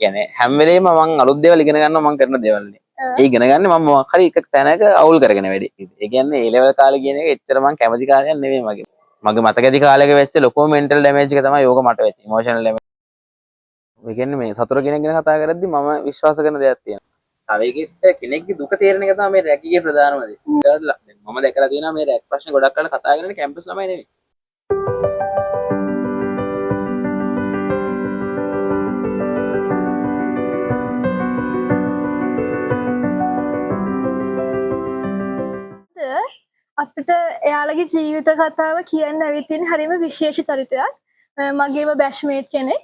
කියන්නේ හැම වෙලේම මම අලුත් දේවල් ඉගෙන ගන්නවා මම කරන දේවල් නේ. ඒ ඉගෙන ගන්න මම මොකක් හරි එක තැනක අවුල් කරගෙන වැඩි. ඒ කියන්නේ ඒ ලෙවල් කාලේ කියන එක එච්චර මම කැමති කාලයක් නෙමෙයි මගේ. මගේ මතකදී කාලයක වෙච්ච ලොකෝ මෙන්ටල් ඩැමේජ් එක තමයි යෝග මට වෙච්ච. Emotional damage. ඒ කියන්නේ මේ සතුර කෙනෙක් ගැන කතා කරද්දි මම විශ්වාස කරන දෙයක් තියෙනවා. තව එකෙක් කෙනෙක්ගේ දුක තේරෙන එක තමයි මේ රැකියේ ප්‍රධානම දේ. මම දැකලා තියෙනවා මේ රැක් ප්‍රශ්න ගොඩක් කරලා කතා කරන්නේ කැම්පස් ළමයි නෙවෙයි. අපිට එයාලගේ ජීවිත කතාව කියන්න ඇවිත්තින් හරිම විශේෂ චරිතයක්. මගේම බැෂ්මේට් කෙනෙක්.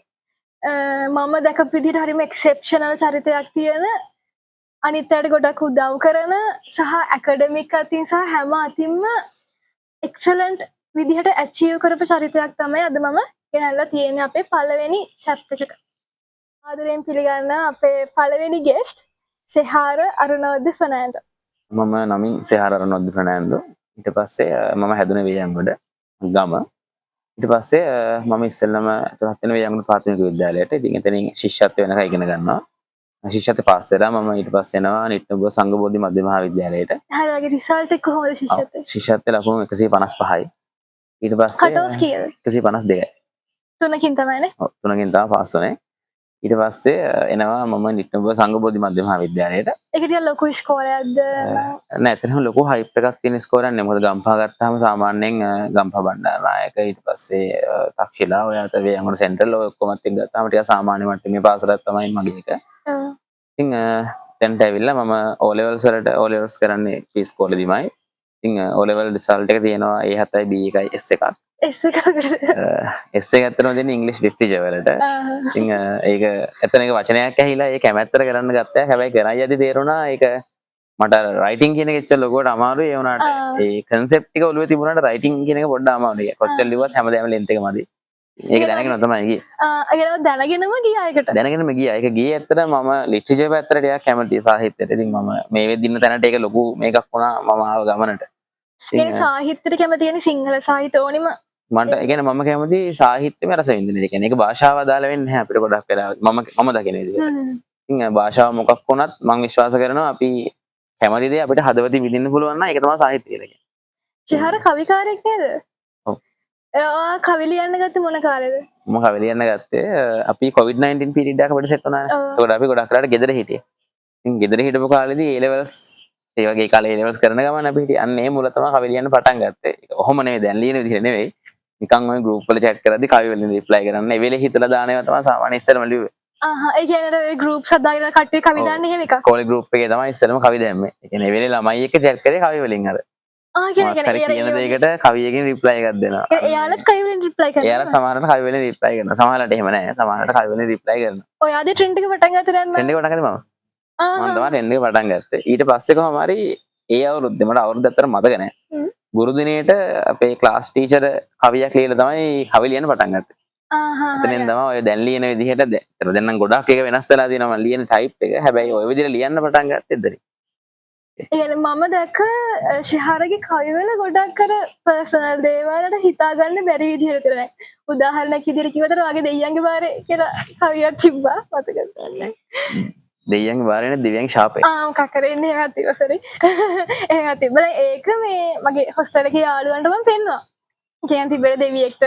මම දැකපු විදිහට හරිම එක්සෙප්ෂනල් චරිතයක් තියෙන, අනිත් අයට ගොඩක් උදව් කරන සහ ඇකඩමික් අතින් සහ හැම අතින්ම එක්සලන්ට් විදිහට ඇචීව් කරපු චරිතයක් තමයි අද මම ගෙනල්ලා තියෙන්නේ අපේ පළවෙනි චැප්ටර් එකට. ආදරයෙන් පිළිගන්න අපේ පළවෙනි ගෙස්ට් සෙහාර අරුණෝද්ද ෆර්නෑන්ඩෝ. මම නමින් සෙහාර අරුණෝද්ද ෆර්නෑන්ඩෝ. ඊට පස්සේ මම හැදුනේ වේයන්ගොඩ ගම. ඊට පස්සේ මම ඉස්සෙල්ලම 14 වෙනි වේයන්ගොඩ ප්‍රාථමික විද්‍යාලයට ඉතින් එතනින් ශිෂ්‍යත්වය වෙනකන් ඉගෙන ගන්නවා. ශිෂ්‍යත්වය පාස් වෙලා මම ඊට පස්සේ එනවා නිට්ටඹුව සංඝබෝධි මධ්‍ය මහා විද්‍යාලයට. හරියගේ රිසල්ට් එක කොහොමද ශිෂ්‍යත්වයේ? ශිෂ්‍යත්වයේ ලකුණු 155යි. ඊට පස්සේ කට් ඔෆ් කීයද? 152යි. තුනකින් තමයිනේ. ඔව් තුනකින් තමයි පාස් වුනේ. ඊට පස්සේ එනවා මම නිට්ටඹුව සංඝබෝධි මධ්‍ය මහා විද්‍යාලයට. ඒක ටික ලොකු ස්කෝරයක්ද? නෑ එතනම ලොකු හයිප් එකක් තියෙන ස්කෝරයක් නේ. මොකද ගම්පහ ගත්තාම සාමාන්‍යයෙන් ගම්පහ බණ්ඩාරනායක ඊට පස්සේ තක්ෂිලා ඔය අතර වේයන්ගොඩ සෙන්ට්‍රල් ඔය ඔක්කොමත් එක්ක ගත්තාම ටික සාමාන්‍ය මට්ටමේ පාසලක් තමයි මගේ එක. ඉතින් දැන්ට ඇවිල්ලා මම O levels වලට O levels කරන්නේ පීස් කෝලේදීමයි. ඉතින් O level රිසල්ට් එක තියෙනවා A7යි B1යි S එකක්. S එකකට S එක ඇත්තටම දෙන්නේ ඉංග්‍රීසි ලිටරේචර් වලට. ඉතින් ඒක ඇත්තට ඒක වචනයක් ඇහිලා ඒක කැමැත්තට කරන්න ගත්තා. හැබැයි කරයි යදි තේරුණා ඒක මට රයිටින් කියන එක එච්චර ලොකුවට අමාරුයි. ඒ වුණාට ඒ කන්සෙප්ට් ටික ඔළුවේ තිබුණාට රයිටින් කියන එක පොඩ්ඩක් අමාරුයි. කොච්චර ලිව්වත් හැමදාම ලෙන්ත් එක මදි. ඒක දැනගෙන තමයි ගියේ. ඒක දැනගෙනම ගියා ඒකට. දැනගෙනම ගියා. ඒක ගියේ ඇත්තට මම ලිටරේචර් පැත්තට ටිකක් කැමතියි සාහිත්‍යයට. ඉතින් මම මේ වෙද්දින්න තැනට ඒක ලොකු මේකක් වුණා මම ආව ගමනට. ඒ සාහිත්‍යයට කැමති වෙන සිංහල සාහිත්‍ය ඕනිම මට ඒ කියන්නේ මම කැමති සාහිත්‍යෙම රස විඳින. ඒ කියන්නේ ඒක භාෂාව අදාළ වෙන්නේ නැහැ අපිට ගොඩක් වෙලාවට. මම දකින විදිහට. ඉතින් භාෂාව මොකක් වුණත් මම විශ්වාස කරනවා අපි කැමති දේ අපිට හදවතින් විඳින්න පුළුවන් නම් ඒක තමයි සාහිත්‍ය කියලා කියන්නේ. චහර කවිකාරයෙක් නේද? ඔව්. කවි ලියන්න ගත්තේ මොන කාලෙද? මම කවි ලියන්න ගත්තේ අපි COVID-19 පීරියඩ් එක අපිට සෙට් වුණානේ. ඒකට අපි ගොඩක් වෙලාවට ගෙදර හිටියේ. ඉතින් ගෙදර හිටපු කාලෙදී A levels ඒ වගේ කාලේ A levels කරන ගමන් අපි හිටියේ. අන්න ඒ මුල තමයි කවි ලියන්න පටන් ගත්තේ. ඒක ඔහොම නෙවෙයි දැන් ලියන විදිහ නෙවෙයි. නිකන් ඔය ගෲප් වල chat කරද්දි කවි වලින් රිප්ලයි කරන්න. ඒ වෙලේ හිතලා දාන ඒවා තමයි සාමාන්‍ය ඉස්සෙල්ලම ලිව්වේ. ඒ කියන්නේ ඔය ගෲප්ස් හදාගෙන කට්ටිය කවි දාන්න එහෙම එකක්. ස්කෝලේ ගෲප් එකේ තමයි ඉස්සෙල්ලම කවි දැම්මේ. ඒ කියන්නේ ඒ වෙලේ ළමයි එක්ක chat කරේ කවි වලින් අර. කියන දෙයකට කවියකින් රිප්ලයි එකක් දෙනවා. එයාලත් කවි වලින් රිප්ලයි කරනවා. එයාලත් සමහරවිට කවි වලින් රිප්ලයි කරනවා. සමහරවිට එහෙම නැහැ. සමහරවිට කවි වලින් රිප්ලයි කරනවා. ඔයාගේ ට්‍රෙන්ඩ් එක පටන් ගත්තද නැත්නම්? ට්‍රෙන්ඩ් එක පටන් ගත්තේ මම. මම තමයි ට්‍රෙන්ඩ් එක පටන් ගත්තේ. ඊට පස්සේ කොහොම හරි ඒ අවුරුද්දේ මට අවුරුද්ද අතර මතක නැහැ. ගුරු දිනේට අපේ ක්ලාස් ටීචර් කවියක් ලියලා තමයි කවි ලියන්න පටන් ගත්තේ. එතනින් තමයි ඔය දැන් ලියන විදිහට දැන් නම් ගොඩක් එක වෙනස් වෙලා තියෙනවා මම ලියන ටයිප් එක. හැබැයි ඔය විදිහට ලියන්න පටන් ගත්තේ එතනින්. මම දැක්ක ශිහාරගේ කවිවල ගොඩක් කර පර්සනල් දේවල්ට හිතාගන්න බැරි විදිහට තියෙනවා. උදාහරණයක් විදිහට කිව්වොත් ඔයාගේ දෙයියන්ගේ බාරේ කියලා කවියක් තිබ්බා මතකද නැහැ. දෙයියන්ගේ බාරේ නේ දෙවියන්ගේ ශාපේ. මොකක් කරන්නේ ඒකත් තිබ්බා සරි. ඒකත් තිබ්බා. ඒක මේ මගේ හොස්ටල් එකේ යාළුවන්ට මම පෙන්නුවා. කියන් තිබ්බේ දෙවියෙක්ට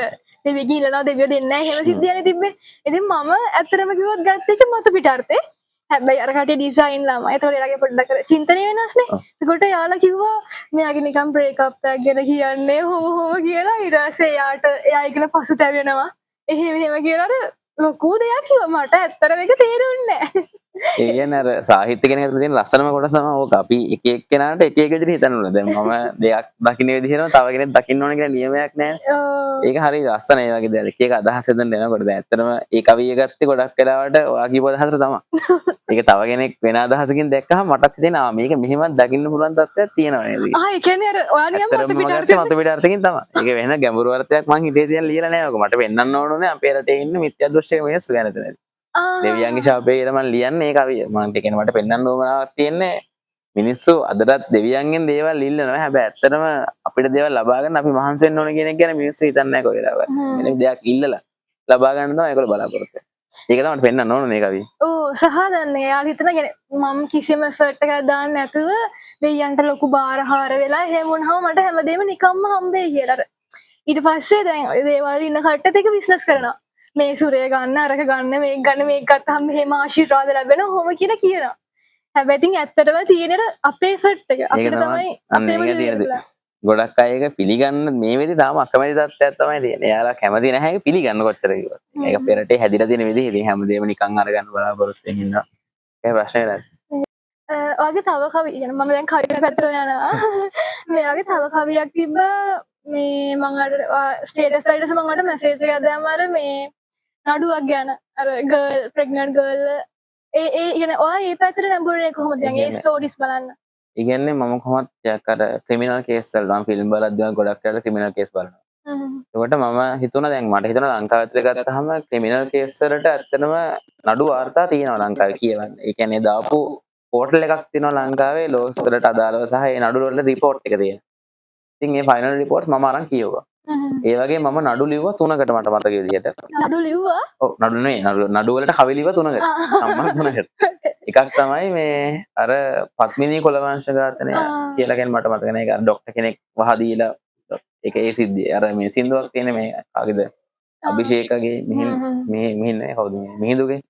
දෙවිය ගිහලා දෙවියෝ දෙන්නේ නැහැ එහෙම සිද්ධියනේ තිබ්බේ. ඉතින් මම ඇත්තටම කිව්වොත් ගත්ත එක මතු පිටාර්ථේ. හැබැයි අර කටේ ඩිසයින් ළමයි. ඒතකොට එයාගේ පොඩ්ඩක් චින්තනය වෙනස්නේ. ඒකට යාළුවා කිව්වා මෙයාගේ නිකන් බ්‍රේක් අප් එකක් ගැන කියන්නේ හොම කියලා. ඊට පස්සේ එයා ඉගෙන පසුතැවෙනවා. එහෙම කියලා අර ලොකු දෙයක් කිව්වා. මට ඇත්තටම ඒක තේරුන්නේ නැහැ. ඒ කියන්නේ අර සාහිත්‍ය කියන එක තියෙන ලස්සනම කොටසම ඕක. අපි එක එක කෙනාට එක එක විදිහට හිතන්න ඕනේ. දැන් මම දෙයක් දකින්න විදිහම තව කෙනෙක් දකින්න ඕන කියලා නියමයක් නැහැ. ඒක හරි ලස්සන ඒ වගේ දෙයක්. එක එක අදහස් හදන්න එනකොට දැන් ඇත්තටම ඒ කවිය ගත්තේ ගොඩක් වෙලාවට ඔයා කියපු අදහසට තමයි. ඒක තව කෙනෙක් වෙන අදහසකින් දැක්කහම මටත් හිතෙනවා මේක මෙහෙමත් දකින්න පුළුවන් තත්ත්වයක් තියෙනවා නේද? ඒ කියන්නේ අර ඔයා නියම මත පිටාර්ථකින් තමයි. ඒක වෙන ගැඹුරු අර්ථයක් මං හිතේ තියලා ලියලා නැහැ. ඔක මට පෙන්වන්න ඕනේ අපේ රටේ ඉන්න මිත්‍යා දෘෂ්ටික මිනිස්සු ගැන තමයි. දෙවියන්ගේ ශාපේ කියලා මම ලියන්නේ ඒ කවිය. මම කියන්නේ මට පෙන්වන්න ඕමනාවක් තියෙන්නේ මිනිස්සු අදටත් දෙවියන්ගෙන් දේවල් ඉල්ලනවා. හැබැයි ඇත්තටම අපිට දේවල් ලබා ගන්න අපි මහන්සි වෙන්න ඕනේ කියන එක ගැන මිනිස්සු හිතන්නේ නැහැ කොහෙලාවත්. මෙන්න දෙයක් ඉල්ලලා ලබා ගන්න තමයි ඒගොල්ලෝ බලාපොරොත්තු වෙන්නේ. ඒක තමයි පෙන්වන්න ඕන මේ කවිය. ඕ සහ දැන් එයාලා හිතන මම කිසිම එෆර්ට් එකක් දාන්න නැතුව දෙයයන්ට ලොකු බාරහාර වෙලා එහෙම වුණාම මට හැමදේම නිකම්ම හම්බෙයි කියලා. ඊට පස්සේ දැන් ඔය දේවල් ඉන්න කට්ටියත් ඒක බිස්නස් කරනවා. මේ සුරේ ගන්න අරක ගන්න මේක ගන්න මේක ගත්තාම මෙහෙම ආශිර්වාද ලැබෙනවා කොහොම කියලා කියනවා. හැබැයි ඉතින් ඇත්තටම තියෙන අපේ එෆර්ට් එක අපිට තමයි අපේම දේ. ගොඩක් අය ඒක පිළිගන්න මේ වෙලේ තාම අකමැති තත්ත්වයක් තමයි තියෙන්නේ. එයාලා කැමති නැහැ ඒක පිළිගන්න කොච්චර කිව්වත්. ඒක පෙරටේ හැදිලා තියෙන විදිහ ඉතින් හැමදේම නිකන් අරගන්න බලාපොරොත්තු වෙන ඉන්නවා. ඒක ප්‍රශ්නේ නෑ. ඔයගේ තව කවි يعني මම දැන් කවිය පැත්තට යනවා. මෙයාගේ තව කවියක් තිබ්බ මේ මම අර ස්ටේටස් එකකට මම අර මැසේජ් එකක් දැම්ම අර මේ නඩුවක් ගැන අර ගර්ල් ප්‍රෙග්නන්ට් ගර්ල් ඒ يعني ඔයා මේ පැත්තට නඹුනේ කොහොමද දැන් ඒ ස්ටෝරිස් බලන්න. ඒ කියන්නේ මම කොහොමද අර ක්‍රිමිනල් කේස් වල නම් ෆිල්ම් බලද්දී ගොඩක් වෙලාවට ක්‍රිමිනල් කේස් බලනවා. ඒකට මම හිතුණා දැන් මට හිතුණා ලංකාව ඇතුලේ ගත්තාම ක්‍රිමිනල් කේස් වලට ඇත්තටම නඩු වාර්තා තියෙනවා ලංකාවේ කියවන්න. ඒ කියන්නේ දාපු පෝටල් එකක් තියෙනවා ලංකාවේ ලෝස් වලට අදාළව සහ ඒ නඩු වල රිපෝට් එක තියෙනවා. ඉතින් මේ ෆයිනල් රිපෝට්ස් මම අරන් කියවුවා. ඒ වගේ මම නඩු ලිව්වා 3කට මට මතක විදිහට. නඩු ලිව්වා? ඔව් නඩු නෙවෙයි නඩු වලට කවි ලිව්වා 3කට. සම්මාන 3කට. එකක් තමයි මේ අර පත්මිනී කොළවංශ ඝාතනය කියලා කියන්නේ මට මතක නැහැ. ඒක අර ડોක්ටර් කෙනෙක් වහ දීලා ඒක ඒ සිද්ධිය. අර මේ සින්දුවක් තියෙන මේ කාගේද? අභිෂේකගේ මිහින් නේ කවුද මේ? මිහිඳුගේ.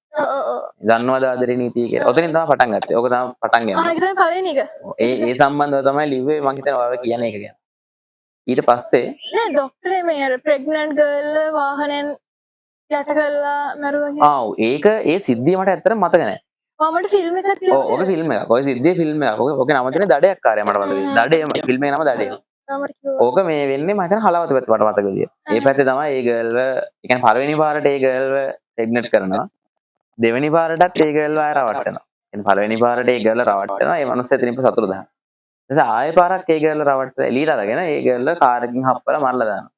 දන්නවද ආදරේ නීතිය කියලා. ඔතනින් තමයි පටන් ගත්තේ. ඕක තමයි පටන් ගන්නේ. ඒක තමයි පළවෙනි එක. ඒ සම්බන්ධව තමයි ලිව්වේ මම හිතනවා ඔයාලා කියන එක ගැන. ඊට පස්සේ නෑ ડોක්ටර් මේ අර ප්‍රෙග්නන්ට් ගර්ල් වාහනෙන් යට කරලා මරුවා. ඒක ඒ සිද්ධිය මට ඇත්තටම මතක නැහැ. මට ෆිල්ම් එකක් තියෙනවා. ඔව් ඔක ෆිල්ම් එකක්. ඔය සිද්ධිය ෆිල්ම් එකක්. ඔකේ නම තියෙන්නේ දඩයක් කාර්යය මට මතකයි. දඩේම ෆිල්ම් එකේ නම දඩේම. ඕක මේ වෙන්නේ මම හිතන හලවත පැත්ත මට මතක විදියට. ඒ පැත්තේ තමයි ඒ ගර්ල්ව, ඒ කියන්නේ පළවෙනි පාරට ඒ ගර්ල්ව ප්‍රෙග්නන්ට් කරනවා. දෙවෙනි පාරටත් ඒ ගර්ල්ව ආය රවට්ටනවා. කියන්නේ පළවෙනි පාරට ඒ ගර්ල්ව රවට්ටනවා. ඒ මනුස්සයා එතනින් සතුරු දානවා. ඊට ආයෙ පාරක් ඒ ගර්ල්ව රවට්ටලා එළියට අරගෙන ඒ ගර්ල්ව කාර් එකකින් හප්පලා මරලා දානවා.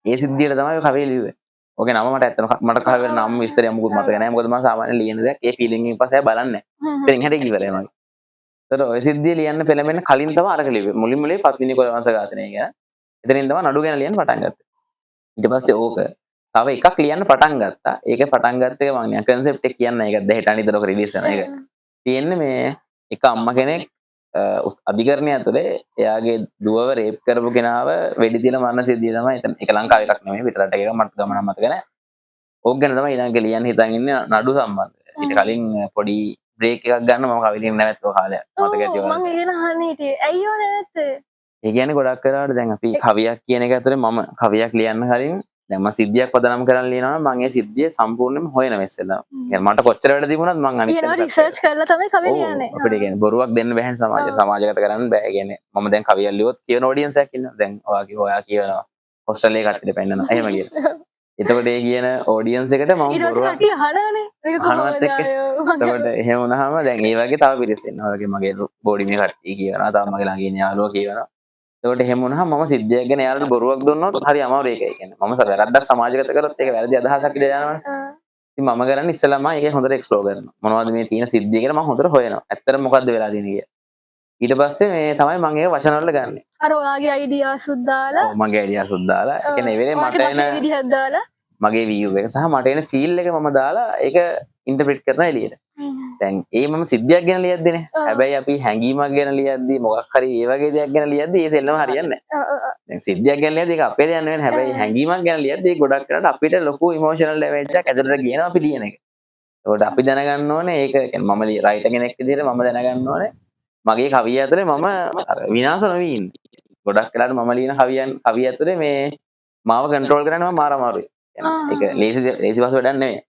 ඒ සිද්ධියට තමයි ඔය කවිය ලිව්වේ. ඕකේ නම මට ඇත්තටම මට කවියේ නම විස්තරය මොකුත් මතක නැහැ. මොකද මම සාමාන්‍යයෙන් ලියන දෙයක් ඒ ෆීලිං එකෙන් පස්සේ බලන්නේ නැහැ. ඉතින් හැටි කිව්වලේ මගේ. ඒතර ඔය සිද්ධිය ලියන්න පෙළඹෙන්න කලින් තමයි අරක ලිව්වේ. මුලින්ම පත්මිනී කොළවංශ ඝාතනය ගැන. එතනින් තමයි නඩු ගැන ලියන්න පටන් ගත්තේ. ඊට පස්සේ ඕක තව එකක් ලියන්න පටන් ගත්තා. ඒක පටන් ගත්ත එක මම නිකන් කන්සෙප්ට් එක කියන්න ඒක දැන් හිටාන ඉදලක රිලීස් වෙන එක. තියෙන්නේ මේ එක අම්මා කෙනෙක් අධිකරණය ඇතුලේ එයාගේ දුවව රේප් කරපු කෙනාව වෙඩි තියලා මරන සිද්ධිය තමයි එතන. ඒක ලංකාවේ එකක් නෙමෙයි පිටරට එකක් මට ගමන මතක නැහැ. ඕක ගැන තමයි ඊළඟට ලියන්න හිතන් ඉන්නේ නඩු සම්බන්ධව. ඊට කලින් පොඩි බ්‍රේක් එකක් ගන්න මම කවිලින් නැවතුව කාලයක් මතක ඇති වුණා. මම ඉගෙන අහන්නේ හිටියේ. ඇයියෝ නැත්තේ? ඒ කියන්නේ ගොඩක් වෙලාවට දැන් අපි කවියක් කියන එක ඇතුලේ මම කවියක් ලියන්න කලින් දැන් මම සිද්ධියක් පදනම් කරන් ලියනවා නම් මම ඒ සිද්ධිය සම්පූර්ණයෙන්ම හොයන වෙස්සෙලා. يعني මට කොච්චර වැඩ තිබුණත් මම අනිත් ඒනවා රිසර්ච් කරලා තමයි කවිය ලියන්නේ. අපිට කියන්නේ බොරුවක් දෙන්න බැහැ සමාජගත කරන්න බෑ. කියන්නේ මම දැන් කවියක් ලියුවොත් කියන ඔඩියන්ස් එකක් ඉන්නවා. දැන් ඔයා කියනවා හොස්ටල් එකේ කට්ටියට පෙන්නනවා. එහෙම කියලා. එතකොට ඒ කියන ඔඩියන්ස් එකට මම ඊට පස්සේ කට්ටිය අහනවනේ. මේක කොහොමද? එතකොට එහෙම වුණාම දැන් ඒ වගේ තව පිරිස ඉන්නවා. වගේ මගේ බෝඩි මේ කට්ටිය කියනවා. තව මගේ ළඟ ඉන්න යාළුවෝ කියනවා. එතකොට එහෙම වුණාම මම සිද්ධියක් ගැන යාළුවෝ බොරුවක් දුන්නොත් හරි අමාරු ඒකයි කියන්නේ. මම වැරද්දක් සමාජගත කරොත් ඒක වැරදි අදහසක් ඉඳලා යනවනේ. ඉතින් මම කරන්නේ ඉස්සෙල්ලාම ඒක හොඳට එක්ස්ප්ලෝර් කරනවා. මොනවද මේ තියෙන සිද්ධිය කියලා මම හොඳට හොයනවා. ඇත්තටම මොකද්ද වෙලා තියෙන්නේ කියලා. ඊට පස්සේ මේ තමයි මම ඒක වචන වලට ගන්නෙ. අර ඔයාගේ අයිඩියාස් උත් දාලා. ඔව් මගේ අයිඩියාස් උත් දාලා. ඒ කියන්නේ ඒ වෙලේ මට එන විදිහක් දාලා මගේ view එක සහ මට එන feel එක මම දාලා ඒක ඉන්ටර්ප්‍රිට් කරනවා එළියට. දැන් ඒ මම සිද්ධියක් ගැන ලියද්දිනේ. හැබැයි අපි හැඟීමක් ගැන ලියද්දි මොකක් හරි ඒ වගේ දෙයක් ගැන ලියද්දි ඒ සෙල්ලම හරියන්නේ නැහැ. දැන් සිද්ධියක් ගැන ලියද්දි ඒක අපේ දෙයක් නෙවෙයි. හැබැයි හැඟීමක් ගැන ලියද්දි ඒක ගොඩක් කරලා අපිට ලොකු ඉමෝෂනල් ලෙවල් එකක් ඇතුළට ගේනවා අපි ලියන එක. ඒකට අපි දැනගන්න ඕනේ ඒක කියන්නේ මම රයිටර් කෙනෙක් විදිහට මම දැනගන්න ඕනේ මගේ කවිය ඇතුලේ මම අර විනාශ නොවි ඉන්නේ. ගොඩක් වෙලාවට මම ලියන කවිය ඇතුලේ මේ මාව කන්ට්‍රෝල් කරන්න මම මාර අමාරුයි. ඒක ලේසි පස් වැඩක් නෙවෙයි.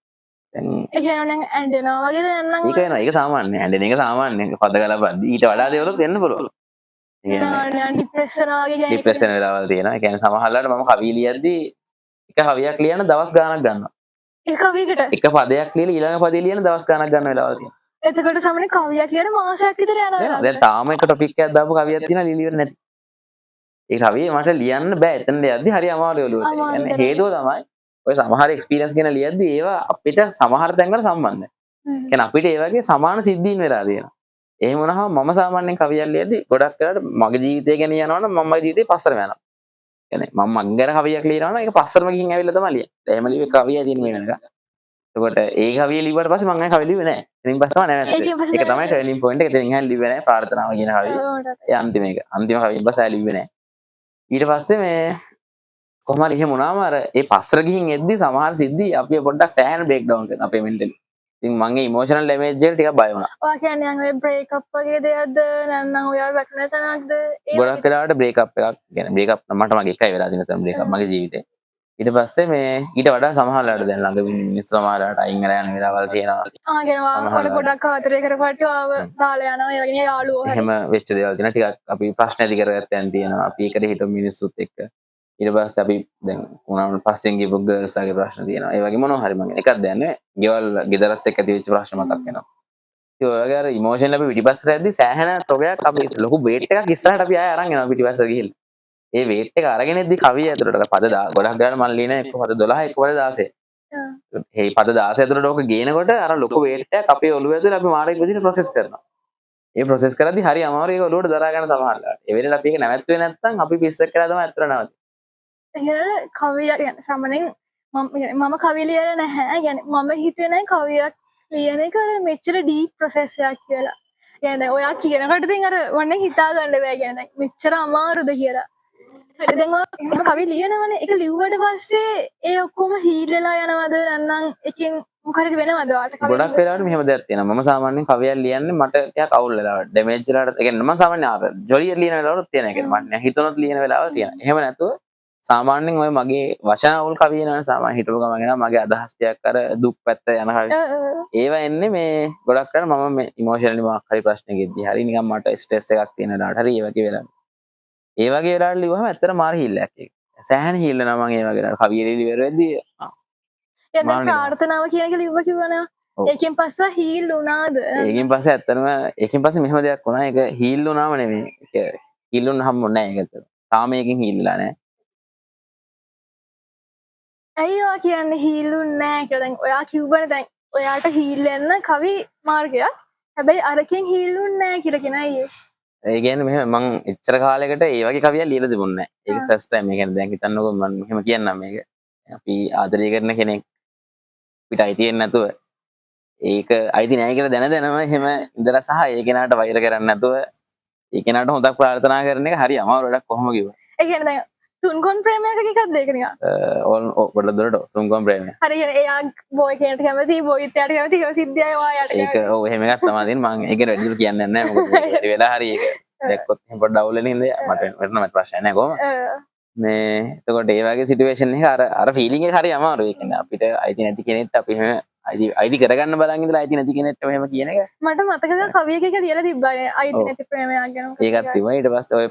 දැන් ඒ කියන්නේ ඇඬෙනවා වගේ දැනන්න. ඒක වෙනවා. ඒක සාමාන්‍යයි. ඇඬෙන එක සාමාන්‍යයි. පද ගලපද්දි ඊට වඩා දේවලුත් වෙන්න පුළුවන්. ඒ කියන්නේ ડિප්‍රෙෂන් වගේ ડિප්‍රෙෂන් වෙලාවල් තියෙනවා. ඒ කියන්නේ සමහරවිට මම කවිය ලියද්දි එක කවියක් ලියන දවස් ගාණක් ගන්නවා. එක කවියකට එක පදයක් ලියලා ඊළඟ පදේ ලියන දවස් ගාණක් ගන්න වෙලාවල් තියෙනවා. එතකොට සමහරවිට කවියක් කියන මාසයක් විතර යනවා. දැන් තාම එක ටොපික් එකක් දාපු කවියක් තියෙනවා ලියලිවර නැති. ඒ කවිය මට ලියන්න බෑ. එතනට යද්දි හරි අමාරුයි ඔළුවට. يعني හේතුව තමයි ඔය සමහර එක්ස්පීරියන්ස් ගැන ලියද්දි ඒවා අපිට සමහර තැන්වල සම්බන්ධයි. කියන්නේ අපිට ඒ වගේ සමාන සිද්ධීන් වෙලා තියෙනවා. එහෙම වුණාම මම සාමාන්‍යයෙන් කවියක් ලියද්දි ගොඩක් වෙලාවට මගේ ජීවිතය ගැන යනවනම් මම මගේ ජීවිතේ පස්සරම යනවා. කියන්නේ මම මං ගැන කවියක් ලියනවා නම් ඒක පස්සරම ගිහින් ඇවිල්ලා තමයි ලියන්නේ. එහෙම ලියුවේ කවිය තියෙන මේ වෙනක. එතකොට ඒ කවිය ලිව්වට පස්සේ මම ආයෙ කවිය ලිව්වේ නැහැ. ඉතින් පස්සම නැවැත්තේ. ඒකෙන් පස්සේ ඒක තමයි ටර්නින් පොයින්ට් එක. ඉතින් ඉහළ ලිව්වේ නැහැ ප්‍රාර්ථනාව කියන කවිය. ඒ අන්තිම එක. අන්තිම කවියෙන් පස්සේ ආයෙ ලිව්වේ නැහැ. ඊට පස්සේ මේ කොහොම හරි එහෙම වුණාම අර ඒ පස්සර ගිහින් එද්දි සමහර සිද්ධි අපි පොඩ්ඩක් සෑහෙන බ්‍රේක් ඩවුන් කරනවා අපේ මෙන්ටලි. ඉතින් මගේ ඉමෝෂනල් ඩැමේජ් එකට ටිකක් බය වුණා. ඔයා කියන්නේ ඔය බ්‍රේක් අප් වගේ දෙයක්ද නැත්නම් ඔයා වැටුණ තැනක්ද? ගොඩක් වෙලාවට බ්‍රේක් අප් එකක් කියන්නේ බ්‍රේක් අප් මට මගේ එකයි වෙලා තියෙන තැන බ්‍රේක් අප් මගේ ජීවිතේ. ඊට පස්සේ මේ ඊට වඩා සමහරලාට දැන් ළඟ ඉන්න මිනිස්සු සමහරලාට අයින් වෙලා යන වෙලාවල් තියෙනවා. කියනවා ඔයාලා ගොඩක් ආතරේ කරපටි ආව දාලා යනවා ඒ වගේ යාළුවෝ එහෙම වෙච්ච දේවල් තියෙනවා. ටිකක් අපි ප්‍රශ්න ඇති කරගත්තයන් තියෙනවා. අපි එකට හිටපු මිනිස්සුත් එක්ක. ඊට පස්සේ අපි දැන් උනාම පස්සෙන් ගිහපු ගර්ල්ස් ලාගේ ප්‍රශ්න තියෙනවා. ඒ වගේ මොනවා හරි මම එකක් දන්නේ. ගෙවල් ගෙදරත් එක්ක ඇති වෙච්ච ප්‍රශ්න මතක් වෙනවා. ඉතින් ඔය වගේ අර ඉමෝෂනල් අපි පිටිපස්සට යද්දි සෑහෙන තොගයක් අපි ලොකු වේට් එකක් ඉස්සරහට අපි ආය අරන් යනවා පිටිපස්සට ගිහිල්ලා. ඒ වේට් එක අරගෙන ඉද්දි කවිය ඇතුළට අර පද ගොඩක් ගාන මම ලියන එක පද 12 එක පද 16. මේ පද 16 ඇතුළට ඕක ගේනකොට අර ලොකු වේට් එකක් අපේ ඔළුව ඇතුළේ අපි මාරේ විදිහට ප්‍රොසෙස් කරනවා. ඒ ප්‍රොසෙස් කරද්දි හරි අමාරුයි ඒක ඔළුවට දරා ගන්න සමහරවිට. ඒ වෙලේට අපි ඒක නැවැත්තුවේ නැත්නම් අපි පිස්සක් කරලා තමයි ඇත්තට නවතින්නේ. ඒ කවිය කියන්නේ සාමාන්‍යයෙන් මම කවිය ලියලා නැහැ. කියන්නේ මම හිතුවේ නැහැ කවියක් ලියන එක මෙච්චර ඩීප් ප්‍රොසෙස් එකක් කියලා. කියන්නේ ඔයා කියනකොට ඉතින් අර වන්නේ හිතා ගන්න බෑ කියන්නේ මෙච්චර අමාරුද කියලා. හරි දැන් ඔයා කවිය ලියනවනේ ඒක ලිව්වට පස්සේ ඒ ඔක්කොම හීල් වෙලා යනවද නැත්නම් එකෙන් මොකද වෙනවද ඔයාලට කවිය? ගොඩක් වෙලාවට මෙහෙම දෙයක් තියෙනවා. මම සාමාන්‍යයෙන් කවියක් ලියන්නේ මට ටිකක් අවුල් වෙලා ඩැමේජ් වෙලාවට. ඒ කියන්නේ මම සාමාන්‍යයෙන් ආර ජොලිය ලියන වෙලාවලුත් තියෙන එක. මම හිතනොත් ලියන වෙලාවල් තියෙනවා. එහෙම නැතුව සාමාන්‍යයෙන් ඔය මගේ වචන අවුල් කවිය නේද සාමාන්‍ය හිතව ගමන් එනවා මගේ අදහස් ටිකක් අර දුක් පැත්ත යන කවිය. ඒවා එන්නේ මේ ගොඩක් කරලා මම මේ ඉමෝෂනලි මොකක් හරි ප්‍රශ්නයකදී හරි නිකන් මට ස්ට්‍රෙස් එකක් තියෙන වෙලාවට හරි ඒ වගේ වෙලාවට. ඒ වගේ වෙලාවට ලිව්වම ඇත්තට මාර හීල්ලයක් ඒක. සෑහෙන හීල් වෙනවා මම ඒ වගේ වෙලාවට කවිය ලියලා ඉවර වෙද්දී දැන් ප්‍රාර්ථනාව කියන එක ලිව්වා කිව්වනේ. ඒකෙන් පස්සේ හීල් වුණාද? ඒකෙන් පස්සේ ඇත්තටම ඒකෙන් පස්සේ මෙහෙම දෙයක් වුණා. ඒක හීල් වුණාම නෙමෙයි. ඒක හීල් වුණාම නෑ ඒක ඇත්තට. තාම ඒකෙන් හීල් වෙලා නෑ. ඇයි ඔයා කියන්නේ හීල්ුන්නේ නැහැ කියලා? දැන් ඔයා කිව්වනේ දැන් ඔයාට හීල් වෙන්න කවි මාර්ගයක්. හැබැයි අරකින් හීල්ුන්නේ නැහැ කියලා කියන අයියේ. ඒ කියන්නේ මෙහෙම මං එච්චර කාලයකට ඒ වගේ කවියක් ලියලා තිබුණේ නැහැ. ඒක ෆස්ට් ටයිම්. ඒ කියන්නේ දැන් හිතන්නකෝ මම මෙහෙම කියන්නම් මේක. අපි ආදරය කරන කෙනෙක් පිට අයිති වෙන්නේ නැතුව ඒක අයිති නැහැ කියලා දැනම එහෙම ඉඳලා සහ ඒ කෙනාට වෛර කරන්නේ නැතුව ඒ කෙනාට හොඳක් ප්‍රාර්ථනා කරන එක හරි අමාරු වැඩක් කොහොම කිව්වා. ඒ කියන්නේ දැන් තුන්කොන් ප්‍රේමයක් එකක්ද ඒක නිකන්? ඔය දොරට තුන්කොන් ප්‍රේමය. හරි කියන්නේ එයා බෝයි කෙනාට කැමති බෝයිත් එයාට කැමති ඒක සිද්ධියයි ඔයාට. ඒක ඔව් එහෙම එකක් තමයි තියෙන්නේ. මම ඒක වැඩිදුර කියන්නේ නැහැ. මොකද ඒ වෙලාව හරි ඒක දැක්කොත් එහෙම පොඩ්ඩක් අවුල් වෙන හින්දා මට වෙනම ප්‍රශ්නයක් නැහැ කොහොම. මේ එතකොට ඒ වගේ සිටුේෂන් එක අර ෆීලිං එක හරි අමාරුයි. ඒ කියන්නේ අපිට අයිති නැති කෙනෙක්ට අපි එහෙම අයිති කරගන්න බලන් ඉඳලා අයිති නැති කෙනෙක්ට එහෙම කියන එක මට මතකද කවියක එක ලියලා තිබ්බානේ අයිති නැති ප්‍රේමයක් ගැන. ඒකත් තිබුණා. ඊට පස්සේ ඔය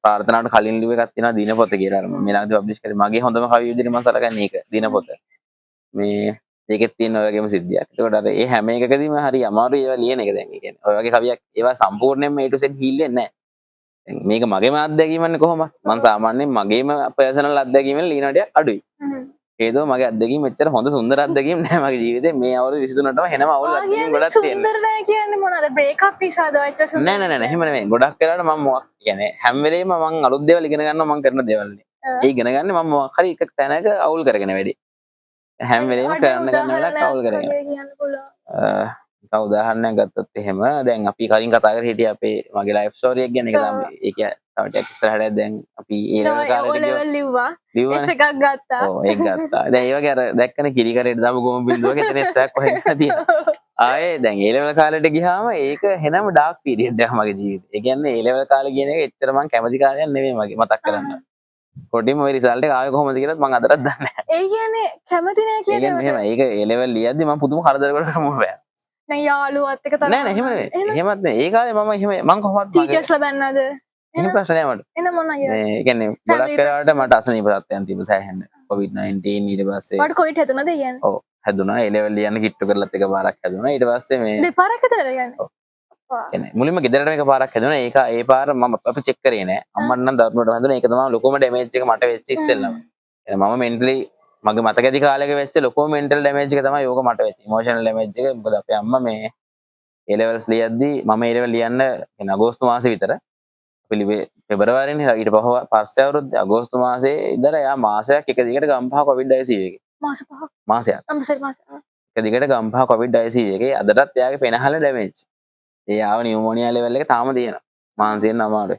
ප්‍රාර්ථනාවට කලින් ලිව්ව එකක් තියෙනවා දිනපොත කියලා. අර මම ළඟදී පබ්ලිෂ් කරේ. මගේ හොඳම කවිය විදිහට මම සලකන්නේ ඒක දිනපොත. මේ ඒකෙත් තියෙන ඔය වගේම සිද්ධියක්. ඒකට අර ඒ හැම එකකදීම හරි අමාරුයි ඒවා ලියන එක දැන්. ඒ කියන්නේ ඔය වගේ කවියක් ඒවා සම්පූර්ණයෙන්ම A to Z හීල් වෙන්නේ නැහැ. මේක මගේම අත්දැකීමන්නේ කොහොමද? මම සාමාන්‍යයෙන් මගේම පර්සනල් අත්දැකීමෙන් ලියන ටිකක් අඩුයි. ඒකෝ මගේ අත්දැකීම් මෙච්චර හොඳ සුන්දර අත්දැකීම් නෑ මගේ ජීවිතේ. මේ අවුරුදු 23ටම හෙනම අවුල් අත්දැකීම් ගොඩක් තියෙනවා. සුන්දර නෑ කියන්නේ මොනවද? බ්‍රේක් අප් නිසාද ඔච්චර සුන්දර? නෑ එහෙම නෙමෙයි. ගොඩක් වෙලාවට මම මොකක් කියන්නේ හැම වෙලේම මම අලුත් දේවල් ඉගෙන ගන්නවා මම කරන දේවල් නේ. ඒ ඉගෙන ගන්න මම මොකක් හරි එක තැනක අවුල් කරගෙන වැඩි. හැම වෙලේම කරන්න ගන්න වෙලාවට අවුල් කරගෙන. උදාහරණයක් ගත්තොත් එහෙම දැන් අපි කලින් කතා කරේ හිටියේ අපේ මගේ ලයිෆ් ස්ටෝරි එක ගැන. ඒක තමයි ඒක තව ටිකක් ඉස්සරහට දැන් අපි ඒ ලෙවල් කාලේදී ලිව්වා එස් එකක් ගත්තා. ඔව් ඒක ගත්තා. දැන් ඒ වගේ අර දැක්කනේ කිරි කරේට දාපු ගොම බින්දුවක එතන එස්සක් කොහෙන්ද තියෙන්නේ. ආයේ දැන් ඒ ලෙවල් කාලේට ගියාම ඒක හෙනම ඩාර්ක් පීරියඩ් එකක් මගේ ජීවිතේ. ඒ කියන්නේ ඒ ලෙවල් කාලේ කියන එක එච්චර මම කැමති කාලයක් නෙමෙයි මගේ මතක් කරන්න. කොටිම ওই රිසල්ට් එක ආවේ කොහොමද කියලාත් මම අදටත් දන්නේ නැහැ. ඒ කියන්නේ කැමති නෑ කියන්නේ. ඒ කියන්නේ මෙහෙම ඒක ඒ ලෙවල් ලියද්දි මම පුදුම කරදරයකට මුහුණ බෑ. දැන් යාළුවත් එක තරම් නෑ එහෙම නෙමෙයි. එහෙමත් නෑ. ඒ කාලේ මම එහෙම මම කොහොමද ටීචර්ස් ලබන්නද? එහෙම ප්‍රශ්න නෑ මට. එන මොනවා කියන්නේ? මේ කියන්නේ ගොඩක් වෙලාවට මට අසනීප තත්ත්වයන් තිබ්බ සෑහෙන්න. COVID-19 ඊට පස්සේ මට කොවිඩ් හැදුනද කියන්නේ? ඔව් හැදුනා. ඒ ලෙවල් ලියන්න කිට්ටු කරලත් එකපාරක් හැදුනා. ඊට පස්සේ මේ දෙපාරක් විතරද කියන්නේ? ඔව්. කියන්නේ මුලින්ම ගෙදරටම එකපාරක් හැදුනා. ඒක ඒ පාර මම අපි චෙක් කරේ නෑ. අම්මට නම් දරුණුවට හැදුනා. ඒක තමයි ලොකුම ඩැමේජ් එක මට වෙච්ච ඉස්සෙල්ලම. يعني මම මෙන්ටලි මගේ මතක ඇති කාලයක වෙච්ච ලොකුම මෙන්ටල් ඩැමේජ් එක තමයි යෝග මට වෙච්ච. ඉමෝෂනල් ඩැමේජ් එක. මොකද අපේ අම්මා මේ A levels ලියද්දී මම A level ලියන්න يعني අගෝස්තු මාසෙ විතර අපි ලිව්වේ පෙබරවාරිනේ. ඊට පස්සේ අවුරුද්ද අගෝස්තු මාසේ ඉඳලා යා මාසයක් එක දිගට ගම්පහ කොවිඩ් ICU එකේ. මාස 5ක්. මාසයක්. අම්සර් මාස. එක දිගට ගම්පහ කොවිඩ් ICU එකේ අදටත් එයාගේ පෙනහල ඩැමේජ්. ඒ ආව නියුමෝනියා ලෙවල් එක තාම තියෙනවා. මානසිකව අමාරුයි.